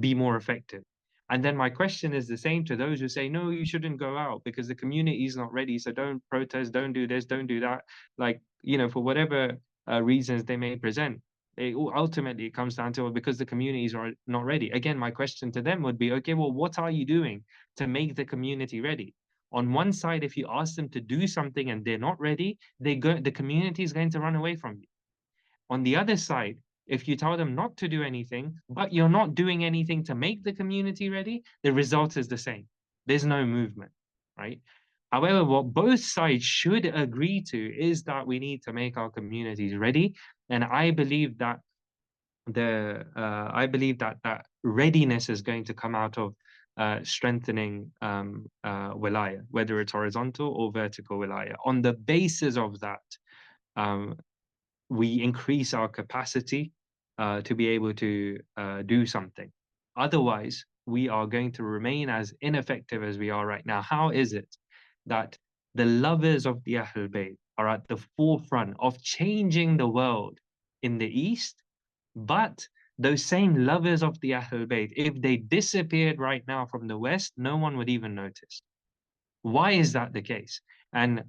be more effective? And then my question is the same to those who say, no, you shouldn't go out because the community is not ready. So don't protest, don't do this, don't do that. Like, you know, for whatever reasons they may present. Ultimately, it comes down to, well, because the communities are not ready. Again, my question to them would be, okay, well, what are you doing to make the community ready? On one side, if you ask them to do something and they're not ready, the community is going to run away from you. On the other side, if you tell them not to do anything, but you're not doing anything to make the community ready, the result is the same. There's no movement, right? However, what both sides should agree to is that we need to make our communities ready. And I believe that that readiness is going to come out of strengthening wilaya, whether it's horizontal or vertical wilaya. On the basis of that, um, we increase our capacity to be able to do something. Otherwise, we are going to remain as ineffective as we are right now. How is it that the lovers of the Ahlul Bayt are at the forefront of changing the world in the East, but those same lovers of the Ahlul Bayt, if they disappeared right now from the West, no one would even notice? Why is that the case? And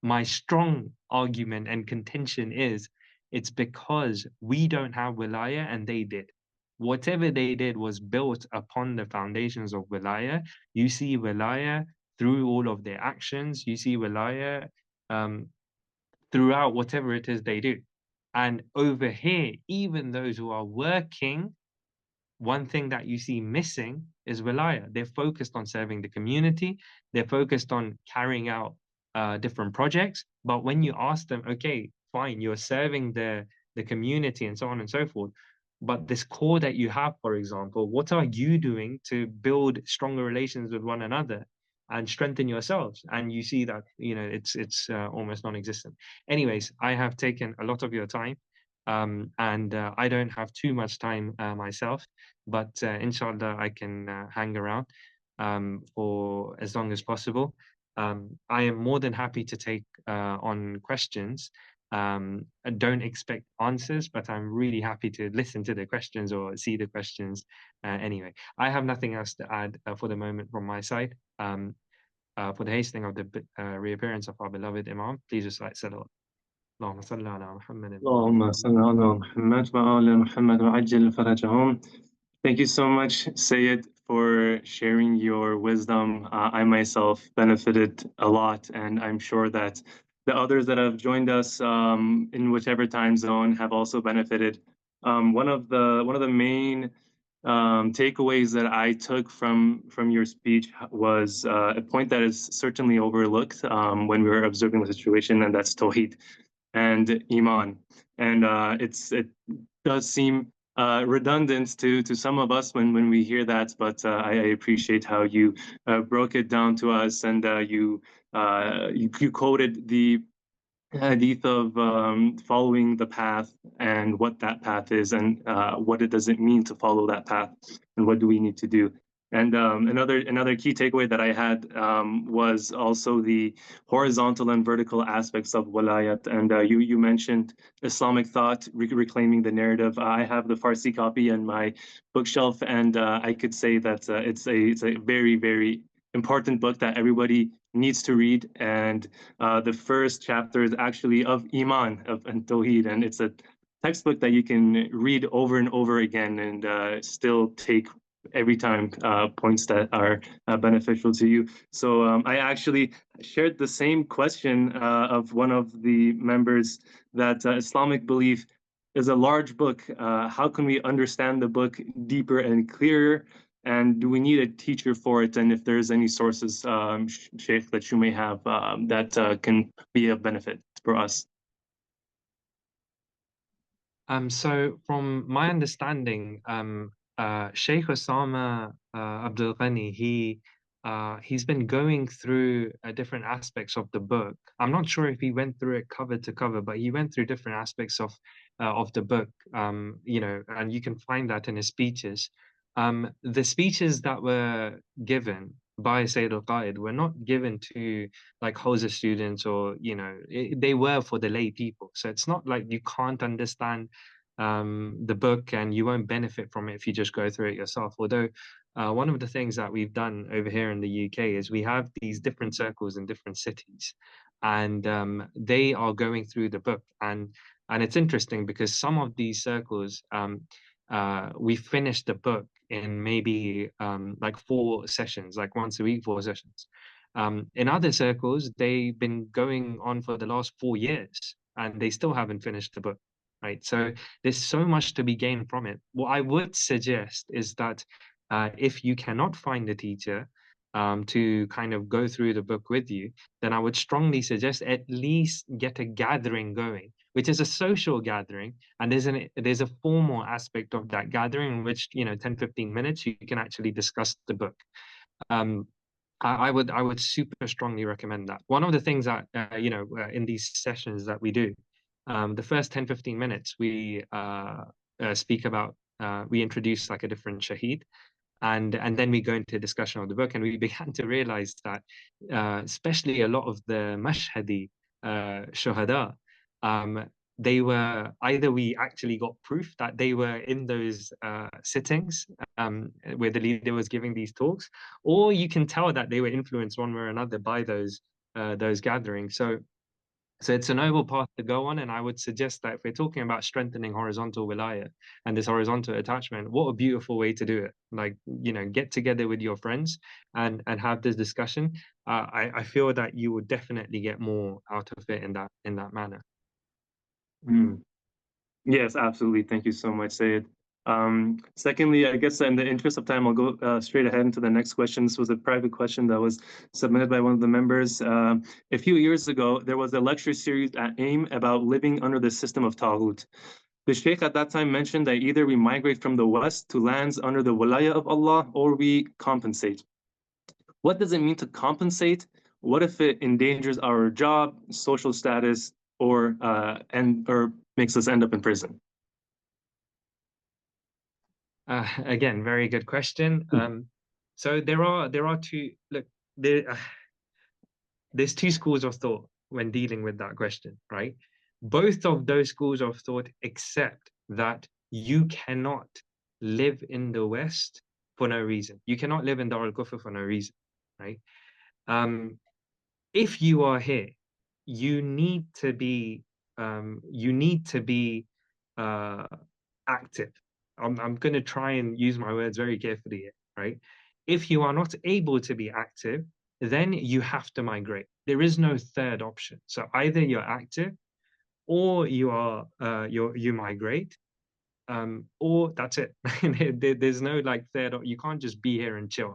my strong argument and contention is it's because we don't have wilaya and they did. Whatever they did was built upon the foundations of wilaya. You see wilaya through all of their actions. You see wilaya um, throughout whatever it is they do. And over here, even those who are working, one thing that you see missing is wilaya. They're focused on serving the community. They're focused on carrying out different projects. But when you ask them, okay, fine, you're serving the community and so on and so forth. But this core that you have, for example, what are you doing to build stronger relations with one another and strengthen yourselves? And you see that, you know, it's almost non-existent. Anyways, I have taken a lot of your time. And I don't have too much time myself, but inshallah, I can hang around. for as long as possible. I am more than happy to take on questions. I don't expect answers, but I'm really happy to listen to the questions or see the questions. Anyway, I have nothing else to add for the moment from my side. For the hastening of the reappearance of our beloved Imam, please recite salawat. اللهم صل على محمد وآل اللهم صل محمد. على محمد وآل محمد وعجل فرجهم. Thank you so much, Sayyid, for sharing your wisdom. I myself benefited a lot, and I'm sure that the others that have joined us in whichever time zone have also benefited. One of the main takeaways that I took from your speech was a point that is certainly overlooked when we were observing the situation, and that's Tawheed and Iman. And it does seem redundant to some of us when we hear that, but I appreciate how you broke it down to us, and you quoted the hadith of following the path and what that path is, and what it does it mean to follow that path, and what do we need to do. And another key takeaway that I had was also the horizontal and vertical aspects of walayat. And you mentioned Islamic thought reclaiming the narrative. I have the Farsi copy in my bookshelf, and I could say that it's a very, very important book that everybody needs to read. And the first chapter is actually of Iman and Tawheed, and it's a textbook that you can read over and over again and still take every time points that are beneficial to you. So I actually shared the same question of one of the members, that Islamic belief is a large book. How can we understand the book deeper and clearer? And do we need a teacher for it? And if there's any sources, Sheikh, that you may have that can be of benefit for us. So from my understanding, Sheikh Osama Abdul Ghani, he's been going through different aspects of the book. I'm not sure if he went through it cover to cover, but he went through different aspects of the book. And you can find that in his speeches. The speeches that were given by Sayyid al-Qaid were not given to like Hausa students, or they were for the lay people. So it's not like you can't understand the book and you won't benefit from it if you just go through it yourself. Although one of the things that we've done over here in the UK is we have these different circles in different cities, and they are going through the book. And it's interesting because some of these circles, we finished the book in maybe like 4 sessions, like once a week, 4 sessions. In other circles, they've been going on for the last 4 years and they still haven't finished the book, right? So there's so much to be gained from it. What I would suggest is that if you cannot find a teacher to kind of go through the book with you, then I would strongly suggest at least get a gathering going, which is a social gathering. And there's a formal aspect of that gathering in which, 10, 15 minutes, you can actually discuss the book. Um, I would super strongly recommend that. One of the things that in these sessions that we do, the first 10, 15 minutes we speak about, we introduce like a different shaheed, and then we go into a discussion of the book, and we began to realize that especially a lot of the Mashhadi shuhada, they were either, we actually got proof that they were in those sittings where the leader was giving these talks, or you can tell that they were influenced one way or another by those gatherings. So it's a noble path to go on, and I would suggest that if we're talking about strengthening horizontal wilayah and this horizontal attachment, what a beautiful way to do it. Like, get together with your friends and have this discussion. I feel that you would definitely get more out of it in that manner. Mm. Yes, absolutely. Thank you so much, Sayed. Secondly, I guess in the interest of time, I'll go straight ahead into the next question. This was a private question that was submitted by one of the members. A few years ago, there was a lecture series at AIM about living under the system of Taghut. The Sheikh at that time mentioned that either we migrate from the West to lands under the Walaya of Allah, or we compensate. What does it mean to compensate? What if it endangers our job, social status, or makes us end up in prison? Again, very good question. So there are two. Look, there's two schools of thought when dealing with that question, right? Both of those schools of thought accept that you cannot live in the West for no reason. You cannot live in Dar al-Kufr for no reason, right? Um, if you are here, you need to be you need to be uh, active. I'm going to try and use my words very carefully here, right? If you are not able to be active, then you have to migrate. There is no third option. So either you're active or you migrate, or that's it. There's no like third. You can't just be here and chill.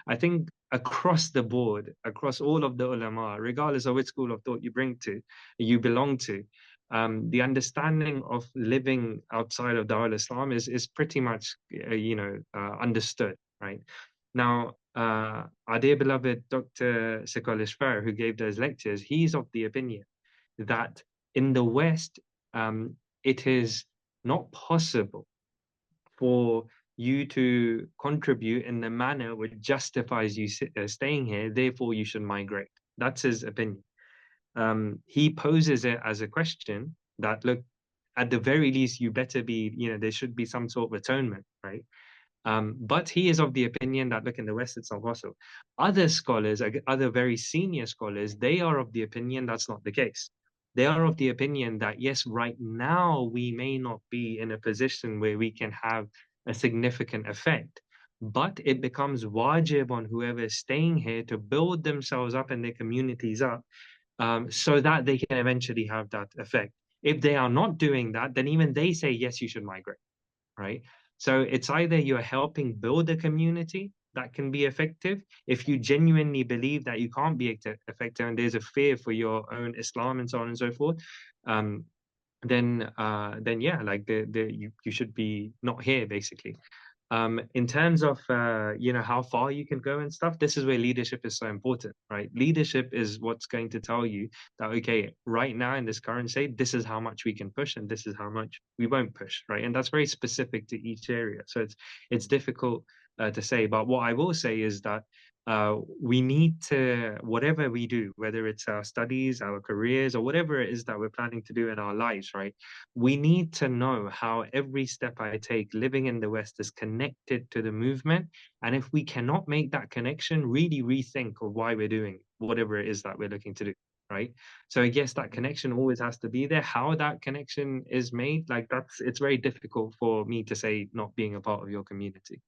I think across the board, across all of the ulama, regardless of which school of thought you belong to, the understanding of living outside of Dar al-Islam is pretty much understood, right? Now, our dear beloved Dr. Sikol Ishfar, who gave those lectures, he's of the opinion that in the West, it is not possible for you to contribute in the manner which justifies you staying here, therefore you should migrate. That's his opinion. He poses it as a question that, look, at the very least, you better be, there should be some sort of atonement, right? But he is of the opinion that, look, in the West, it's not possible. Other scholars, other very senior scholars, they are of the opinion that's not the case. They are of the opinion that, yes, right now we may not be in a position where we can have a significant effect, but it becomes wajib on whoever is staying here to build themselves up and their communities up, so that they can eventually have that effect. If they are not doing that, then even they say, yes, you should migrate, right? So it's either you're helping build a community that can be effective. If you genuinely believe that you can't be effective and there's a fear for your own Islam and so on and so forth, um, then yeah, like you should be not here basically. In terms of how far you can go and stuff, this is where leadership is so important, right? Leadership is what's going to tell you that, okay, right now in this current state, this is how much we can push and this is how much we won't push, right? And that's very specific to each area, so it's difficult to say. But what I will say is that we need to, whatever we do, whether it's our studies, our careers, or whatever it is that we're planning to do in our lives, right? We need to know how every step I take living in the West is connected to the movement. And if we cannot make that connection, really rethink of why we're doing whatever it is that we're looking to do, right? So I guess that connection always has to be there. How that connection is made, like it's very difficult for me to say not being a part of your community.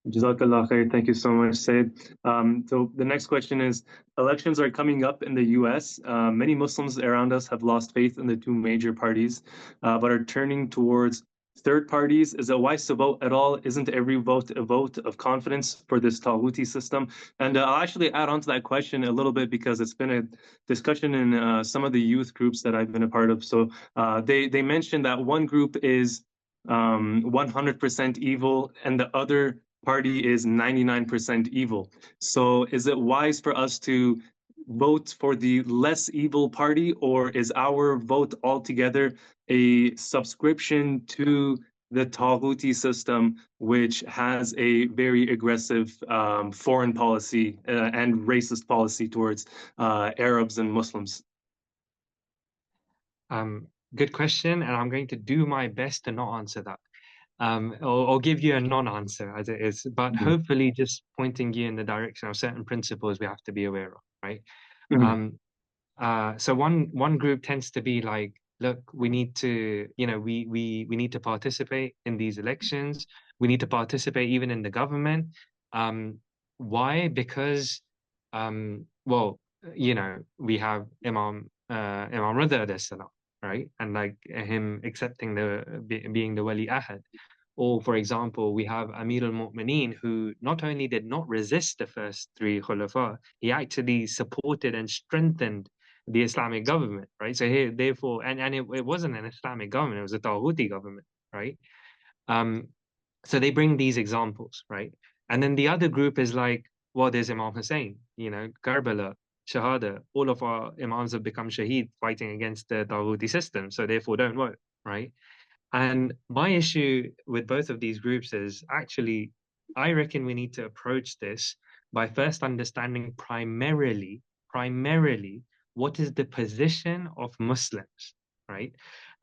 Jazakallah khair. Thank you so much, Said. So the next question is, elections are coming up in the US. Many Muslims around us have lost faith in the two major parties, but are turning towards third parties. Is it wise to vote at all? Isn't every vote a vote of confidence for this Taghuti system? And I'll actually add on to that question a little bit because it's been a discussion in some of the youth groups that I've been a part of. So they mentioned that one group is 100% evil and the other party is 99% evil. So is it wise for us to vote for the less evil party, or is our vote altogether a subscription to the Taghuti system, which has a very aggressive foreign policy and racist policy towards Arabs and Muslims? Good question, and I'm going to do my best to not answer that. Or give you a non-answer as it is, but Mhm. hopefully just pointing you in the direction of certain principles we have to be aware of, right? Mhm. So one group tends to be like, look, we need to, we need to participate in these elections. We need to participate even in the government. Why? Because, well, we have Imam Rida alayhi salam, right? And like him accepting being the Wali Ahad. Or, for example, we have Amir al-Mu'mineen, who not only did not resist the first three Khulafa, he actually supported and strengthened the Islamic government, right? So here, therefore, and it wasn't an Islamic government, it was a Tawhuti government, right? Um, so they bring these examples, right? And then the other group is like, well, there's Imam Hussein, Karbala, Shahada, all of our Imams have become Shaheed fighting against the Tawhuti system, so therefore don't vote, right? And my issue with both of these groups is actually, I reckon we need to approach this by first understanding primarily, what is the position of Muslims, right?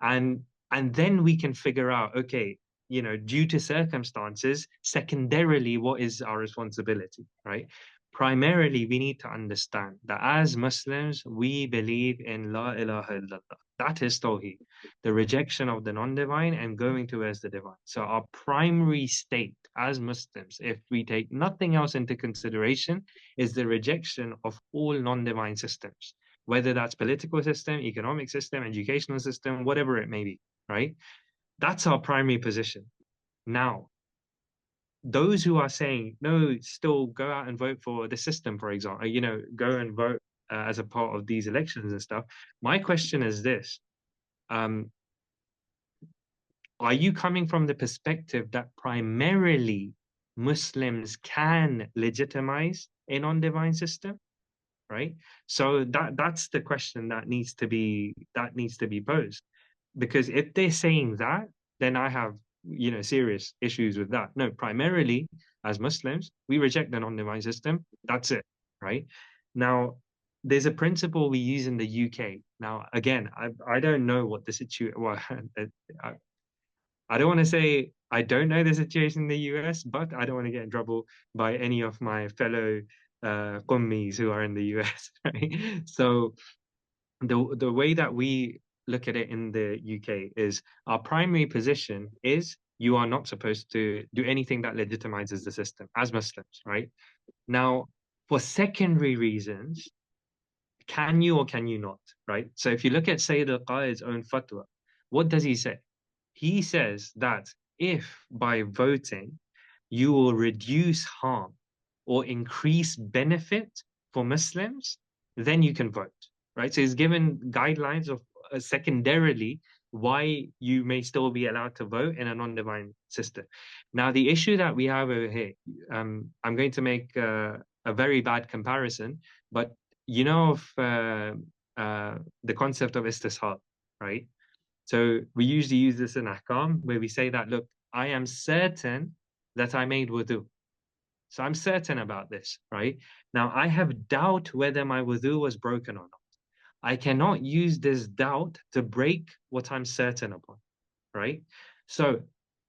And then we can figure out, okay, due to circumstances, secondarily, what is our responsibility, right? Primarily, we need to understand that as Muslims, we believe in La ilaha illallah. That is Tawheed, the rejection of the non-divine and going towards the divine. So our primary state as Muslims, if we take nothing else into consideration, is the rejection of all non-divine systems, whether that's political system, economic system, educational system, whatever it may be, right? That's our primary position. Now, those who are saying, no, still go out and vote for the system, for example, go and vote as a part of these elections and stuff. My question is this. Are you coming from the perspective that primarily Muslims can legitimize a non-divine system, right? So that's the question that needs to be posed. Because if they're saying that, then I have serious issues with that. No, primarily as Muslims, we reject the non-divine system. That's it, right? Now, there's a principle we use in the UK. Now, again, I don't know what the situation. Well, I don't want to say I don't know the situation in the US, but I don't want to get in trouble by any of my fellow Qummis who are in the US, right? So the way that we look at it in the UK is our primary position is you are not supposed to do anything that legitimizes the system as Muslims, right? Now, for secondary reasons, can you or can you not, right? So if you look at Sayyid al-Qaid's own fatwa, what does he say? He says that if by voting you will reduce harm or increase benefit for Muslims, then you can vote, right? So he's given guidelines of secondarily why you may still be allowed to vote in a non-divine system. Now, the issue that we have over here, I'm going to make a very bad comparison, but you know of the concept of istishab, right? So we usually use this in ahkam where we say that, look, I am certain that I made wudu. So I'm certain about this, right? Now I have doubt whether my wudu was broken or not. I cannot use this doubt to break what I'm certain upon, right? So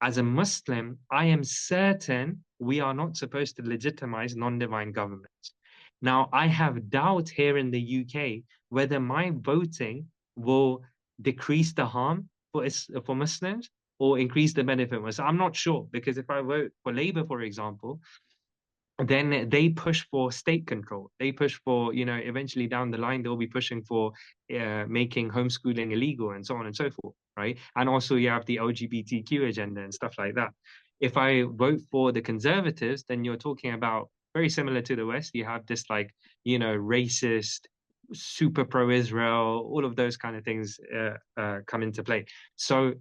as a Muslim, I am certain we are not supposed to legitimize non-divine governments. Now, I have doubt here in the UK whether my voting will decrease the harm for Muslims or increase the benefit. So I'm not sure, because if I vote for Labour, for example, then they push for state control. They push for, eventually down the line, they'll be pushing for making homeschooling illegal and so on and so forth, right? And also you have the LGBTQ agenda and stuff like that. If I vote for the Conservatives, then you're talking about very similar to the West. You have this racist, super pro-Israel, all of those kind of things come into play. So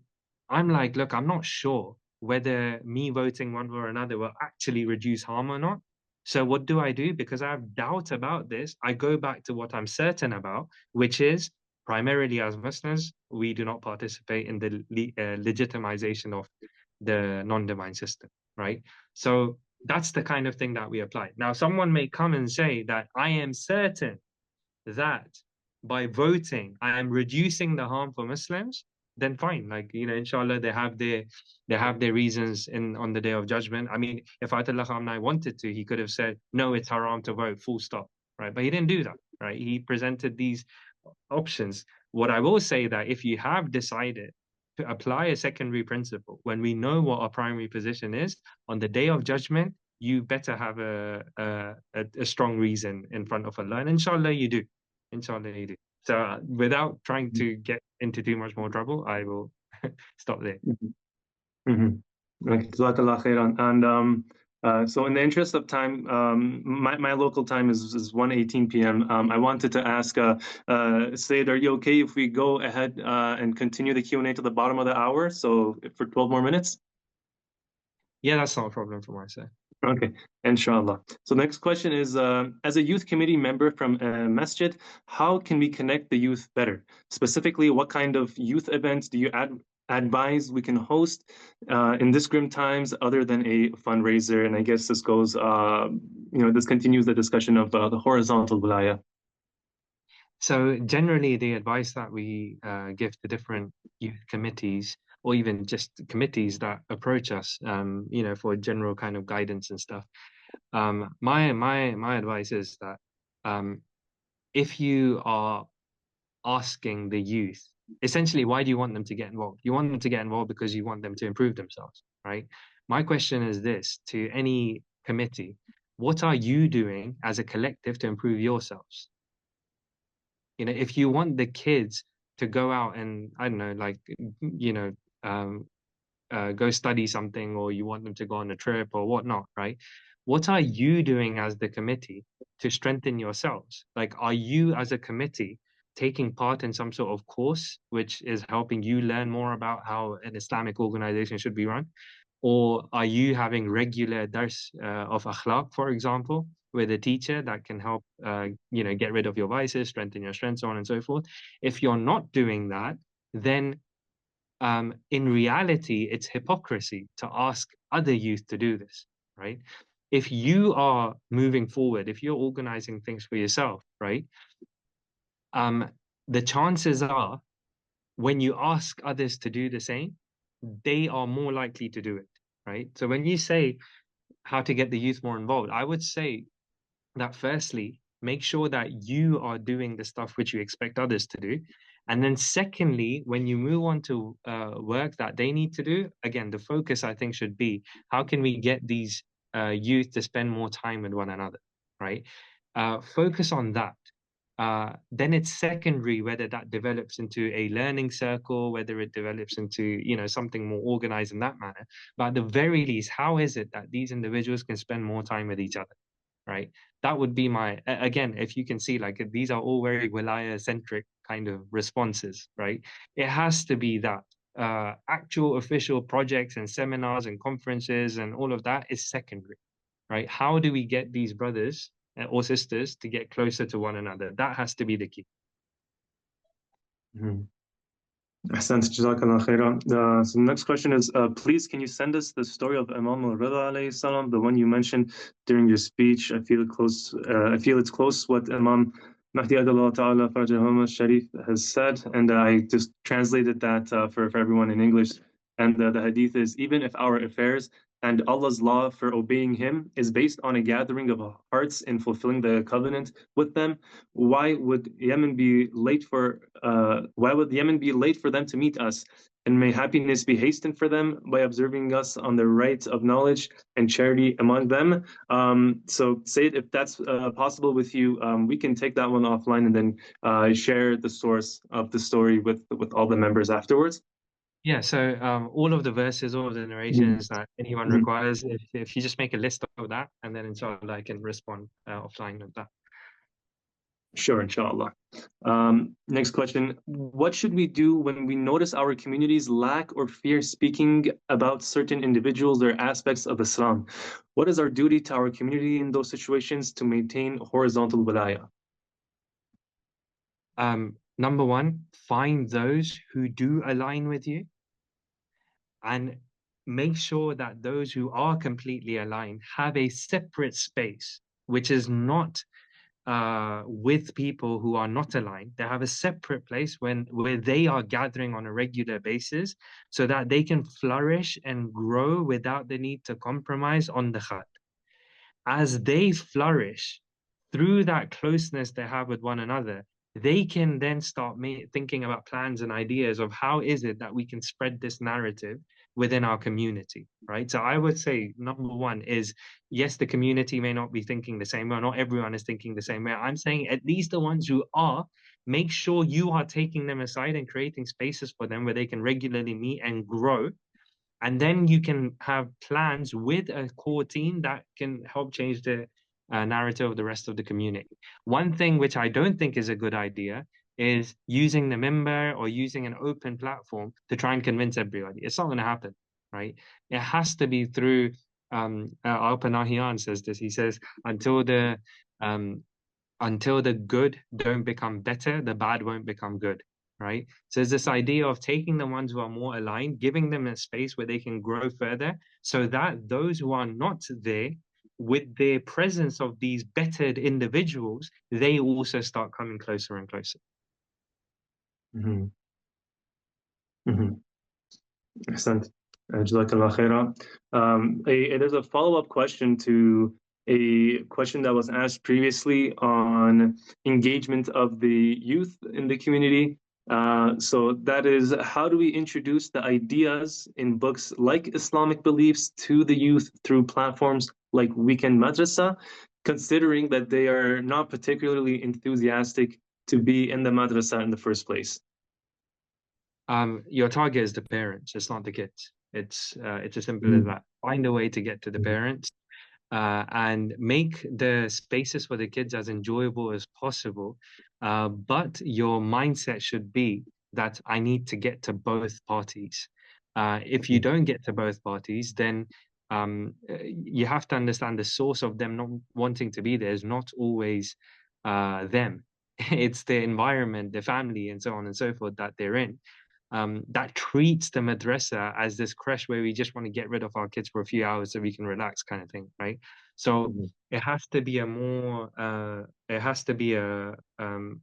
I'm like, look, I'm not sure whether me voting one way or another will actually reduce harm or not. So what do? Because I have doubt about this, I go back to what I'm certain about, which is primarily as Muslims, we do not participate in the legitimization of the non-divine system, right? So that's the kind of thing that we apply. Now, someone may come and say that I am certain that by voting, I am reducing the harm for Muslims, then fine. Inshallah, they have their reasons on the day of judgment. I mean, if Ayatollah Khamenei wanted to, he could have said, no, it's haram to vote, full stop, right? But he didn't do that, right? He presented these options. What I will say that if you have decided to apply a secondary principle, when we know what our primary position is, on the day of judgment, you better have a strong reason in front of Allah. And inshallah you do. Inshallah you do. So without trying to get into too much more trouble, I will stop there. Okay, Jazakallah khairan. And so in the interest of time, my local time is 1:18 p.m. I wanted to ask Sayyid, are you okay if we go ahead and continue the Q&A to the bottom of the hour? So for 12 more minutes? Yeah, that's not a problem from my side. Okay, inshallah. So next question is, as a youth committee member from masjid, how can we connect the youth better? Specifically, what kind of youth events do you advise we can host in this grim times other than a fundraiser? And I guess this goes, this continues the discussion of the horizontal wilaya. So generally, the advice that we give to different youth committees, or even just committees that approach us, for general kind of guidance and stuff, my advice is that um, if you are asking the youth, essentially, why do you want them to get involved? You want them to get involved because you want them to improve themselves, right? My question is this to any committee: what are you doing as a collective to improve yourselves? If you want the kids to go out and, I don't know, like, um, go study something, or you want them to go on a trip or whatnot, right? What are you doing as the committee to strengthen yourselves? Like, are you as a committee taking part in some sort of course which is helping you learn more about how an Islamic organization should be run? Or are you having regular dars of akhlaq, for example, with a teacher that can help, get rid of your vices, strengthen your strengths, so on and so forth? If you're not doing that, then in reality, it's hypocrisy to ask other youth to do this, right? If you are moving forward, if you're organizing things for yourself, right? Um, the chances are when you ask others to do the same, they are more likely to do it, right? So when you say how to get the youth more involved, I would say that firstly, make sure that you are doing the stuff which you expect others to do. And then secondly, when you move on to work that they need to do, again, the focus I think should be how can we get these youth to spend more time with one another, right? Focus on that. Then it's secondary whether that develops into a learning circle, whether it develops into, something more organized in that manner. But at the very least, how is it that these individuals can spend more time with each other? Right? That would be again, if you can see, like, these are all very wilaya centric kind of responses, right? It has to be that actual official projects and seminars and conferences and all of that is secondary, right? How do we get these brothers or sisters to get closer to one another? That has to be the key. Mhm. Ahsant, Jazakallah khairan. So the next question is, please, can you send us the story of Imam al-Rida alayhi salam, the one you mentioned during your speech? I feel close. I feel it's close what Imam Mahdi Adallah Ta'ala Farajahum Sharif has said, and I just translated that for everyone in English. And the hadith is, even if our affairs and Allah's law for obeying Him is based on a gathering of hearts in fulfilling the covenant with them, why would Yemen be late for them to meet us? And may happiness be hastened for them by observing us on the right of knowledge and charity among them. So, Sayyid, if that's possible with you, we can take that one offline and then share the source of the story with all the members afterwards. Yeah, so all of the verses, all of the Mhm. narrations that anyone Mhm. requires, if you just make a list of that, and then inshallah I can respond offline with that. Sure, inshallah. Next question. What should we do when we notice our communities lack or fear speaking about certain individuals or aspects of Islam? What is our duty to our community in those situations to maintain horizontal wilaya? Number one, find those who do align with you, and make sure that those who are completely aligned have a separate space, which is not with people who are not aligned. They have a separate place where they are gathering on a regular basis so that they can flourish and grow without the need to compromise on the khat. As they flourish through that closeness they have with one another, they can then start thinking about plans and ideas of how is it that we can spread this narrative within our community, right? So I would say number one is, yes, the community may not be thinking the same way, or not everyone is thinking the same way. I'm saying at least the ones who are, make sure you are taking them aside and creating spaces for them where they can regularly meet and grow, and then you can have plans with a core team that can help change the narrative of the rest of the community. One thing which I don't think is a good idea is using the member or using an open platform to try and convince everybody. It's not going to happen, right? It has to be through. Al-Panahiyan says this. He says, um, until the good don't become better, the bad won't become good. right? So there's this idea of taking the ones who are more aligned, giving them a space where they can grow further, so that those who are not there, with their presence of these bettered individuals, they also start coming closer and closer. Mhm. Mhm. Excellent. Jazakallah khaira. There's a follow-up question to a question that was asked previously on engagement of the youth in the community. So that is, how do we introduce the ideas in books like Islamic beliefs to the youth through platforms like Weekend Madrasa, considering that they are not particularly enthusiastic to be in the madrasa in the first place? Your target is the parents, it's not the kids. It's as simple as that. Find a way to get to the parents, and make the spaces for the kids as enjoyable as possible. But your mindset should be that I need to get to both parties. If you don't get to both parties, then you have to understand the source of them not wanting to be there is not always them. It's the environment, the family, and so on and so forth that they're in. That treats the madrasa as this creche where we just want to get rid of our kids for a few hours so we can relax, kind of thing, right? So it has to be a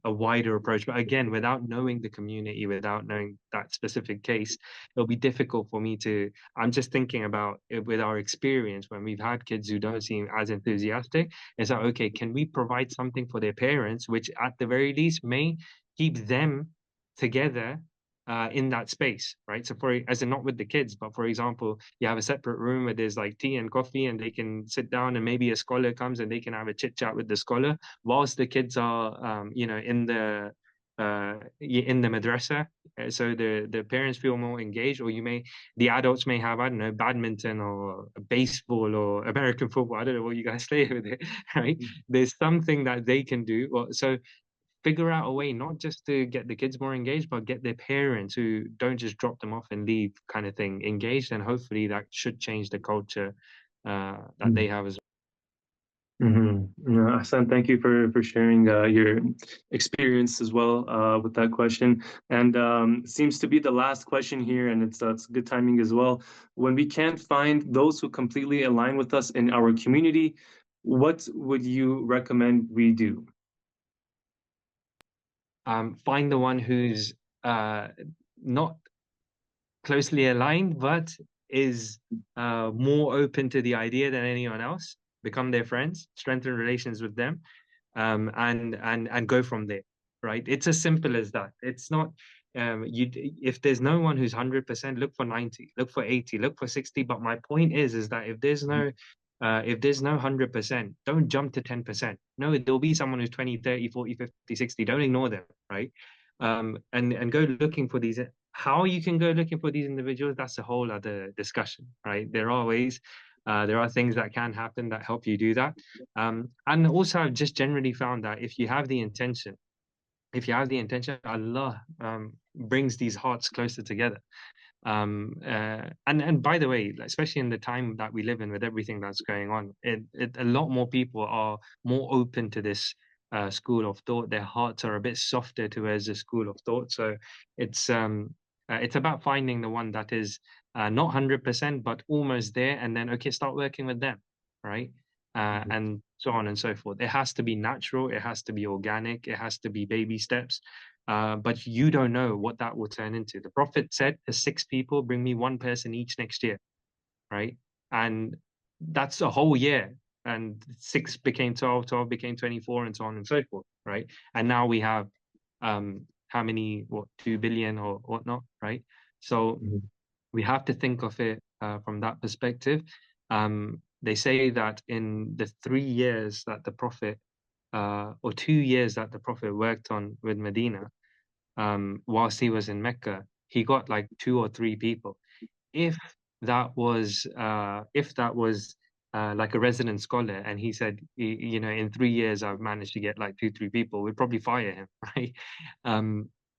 wider approach. But again, without knowing the community, without knowing that specific case, it'll be difficult for me to. I'm just thinking about it with our experience when we've had kids who don't seem as enthusiastic. Is that okay? Can we provide something for their parents, which at the very least may keep them together in that space, right? So for as in not with the kids, but for example, you have a separate room where there's like tea and coffee, and they can sit down, and maybe a scholar comes and they can have a chit chat with the scholar whilst the kids are, in the madrasa. So the parents feel more engaged, or the adults may have, I don't know, badminton or baseball or American football. I don't know what you guys play with it, right? There's something that they can do. So figure out a way not just to get the kids more engaged, but get their parents who don't just drop them off and leave, kind of thing, engaged, and hopefully that should change the culture that they have as Ahsan, thank you for sharing your experience as well with that question. And seems to be the last question here, and it's good timing as well. When we can't find those who completely align with us in our community, what would you recommend we do? well. Find the one who's not closely aligned, but is more open to the idea than anyone else. Become their friends, strengthen relations with them, and go from there. Right? It's as simple as that. It's not. You If there's no one who's 100%, look for 90, look for 80, look for 60. But my point is that if there's no 100%, don't jump to 10%. No, there'll be someone who's 20, 30, 40, 50, 60. Don't ignore them, right? And go looking for these. How you can go looking for these individuals, that's a whole other discussion, right? There are things that can happen that help you do that. And also, I've just generally found that if you have the intention, Allah brings these hearts closer together. And by the way, especially in the time that we live in with everything that's going on, a lot more people are more open to this school of thought. Their hearts are a bit softer towards the school of thought. So it's um it's about finding the one that is not 100% but almost there, and then okay, start working with them, right? And so on and so forth. It has to be natural, it has to be organic, it has to be baby steps. But you don't know what that will turn into. The Prophet said, "The six people bring me one person each next year," right? And that's a whole year. And six became 12, 12 became 24, and so on and so forth, right? And now we have how many, 2 billion or whatnot, right? So we have to think of it from that perspective. They say that in the 3 years that the Prophet, or 2 years that the Prophet worked on with Medina, whilst he was in Mecca, he got like two or three people. If if that was like a resident scholar, and he said, in 3 years I've managed to get like two, three people, we'd probably fire him, right?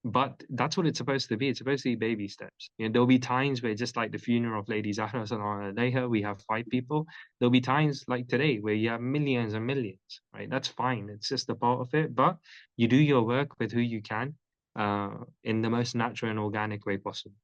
But that's what it's supposed to be. It's supposed to be baby steps. There'll be times where, just like the funeral of Lady Zahra sallallahu alaiha, we have five people. There'll be times like today where you have millions and millions, right? That's fine. It's just a part of it. But you do your work with who you can, in the most natural and organic way possible.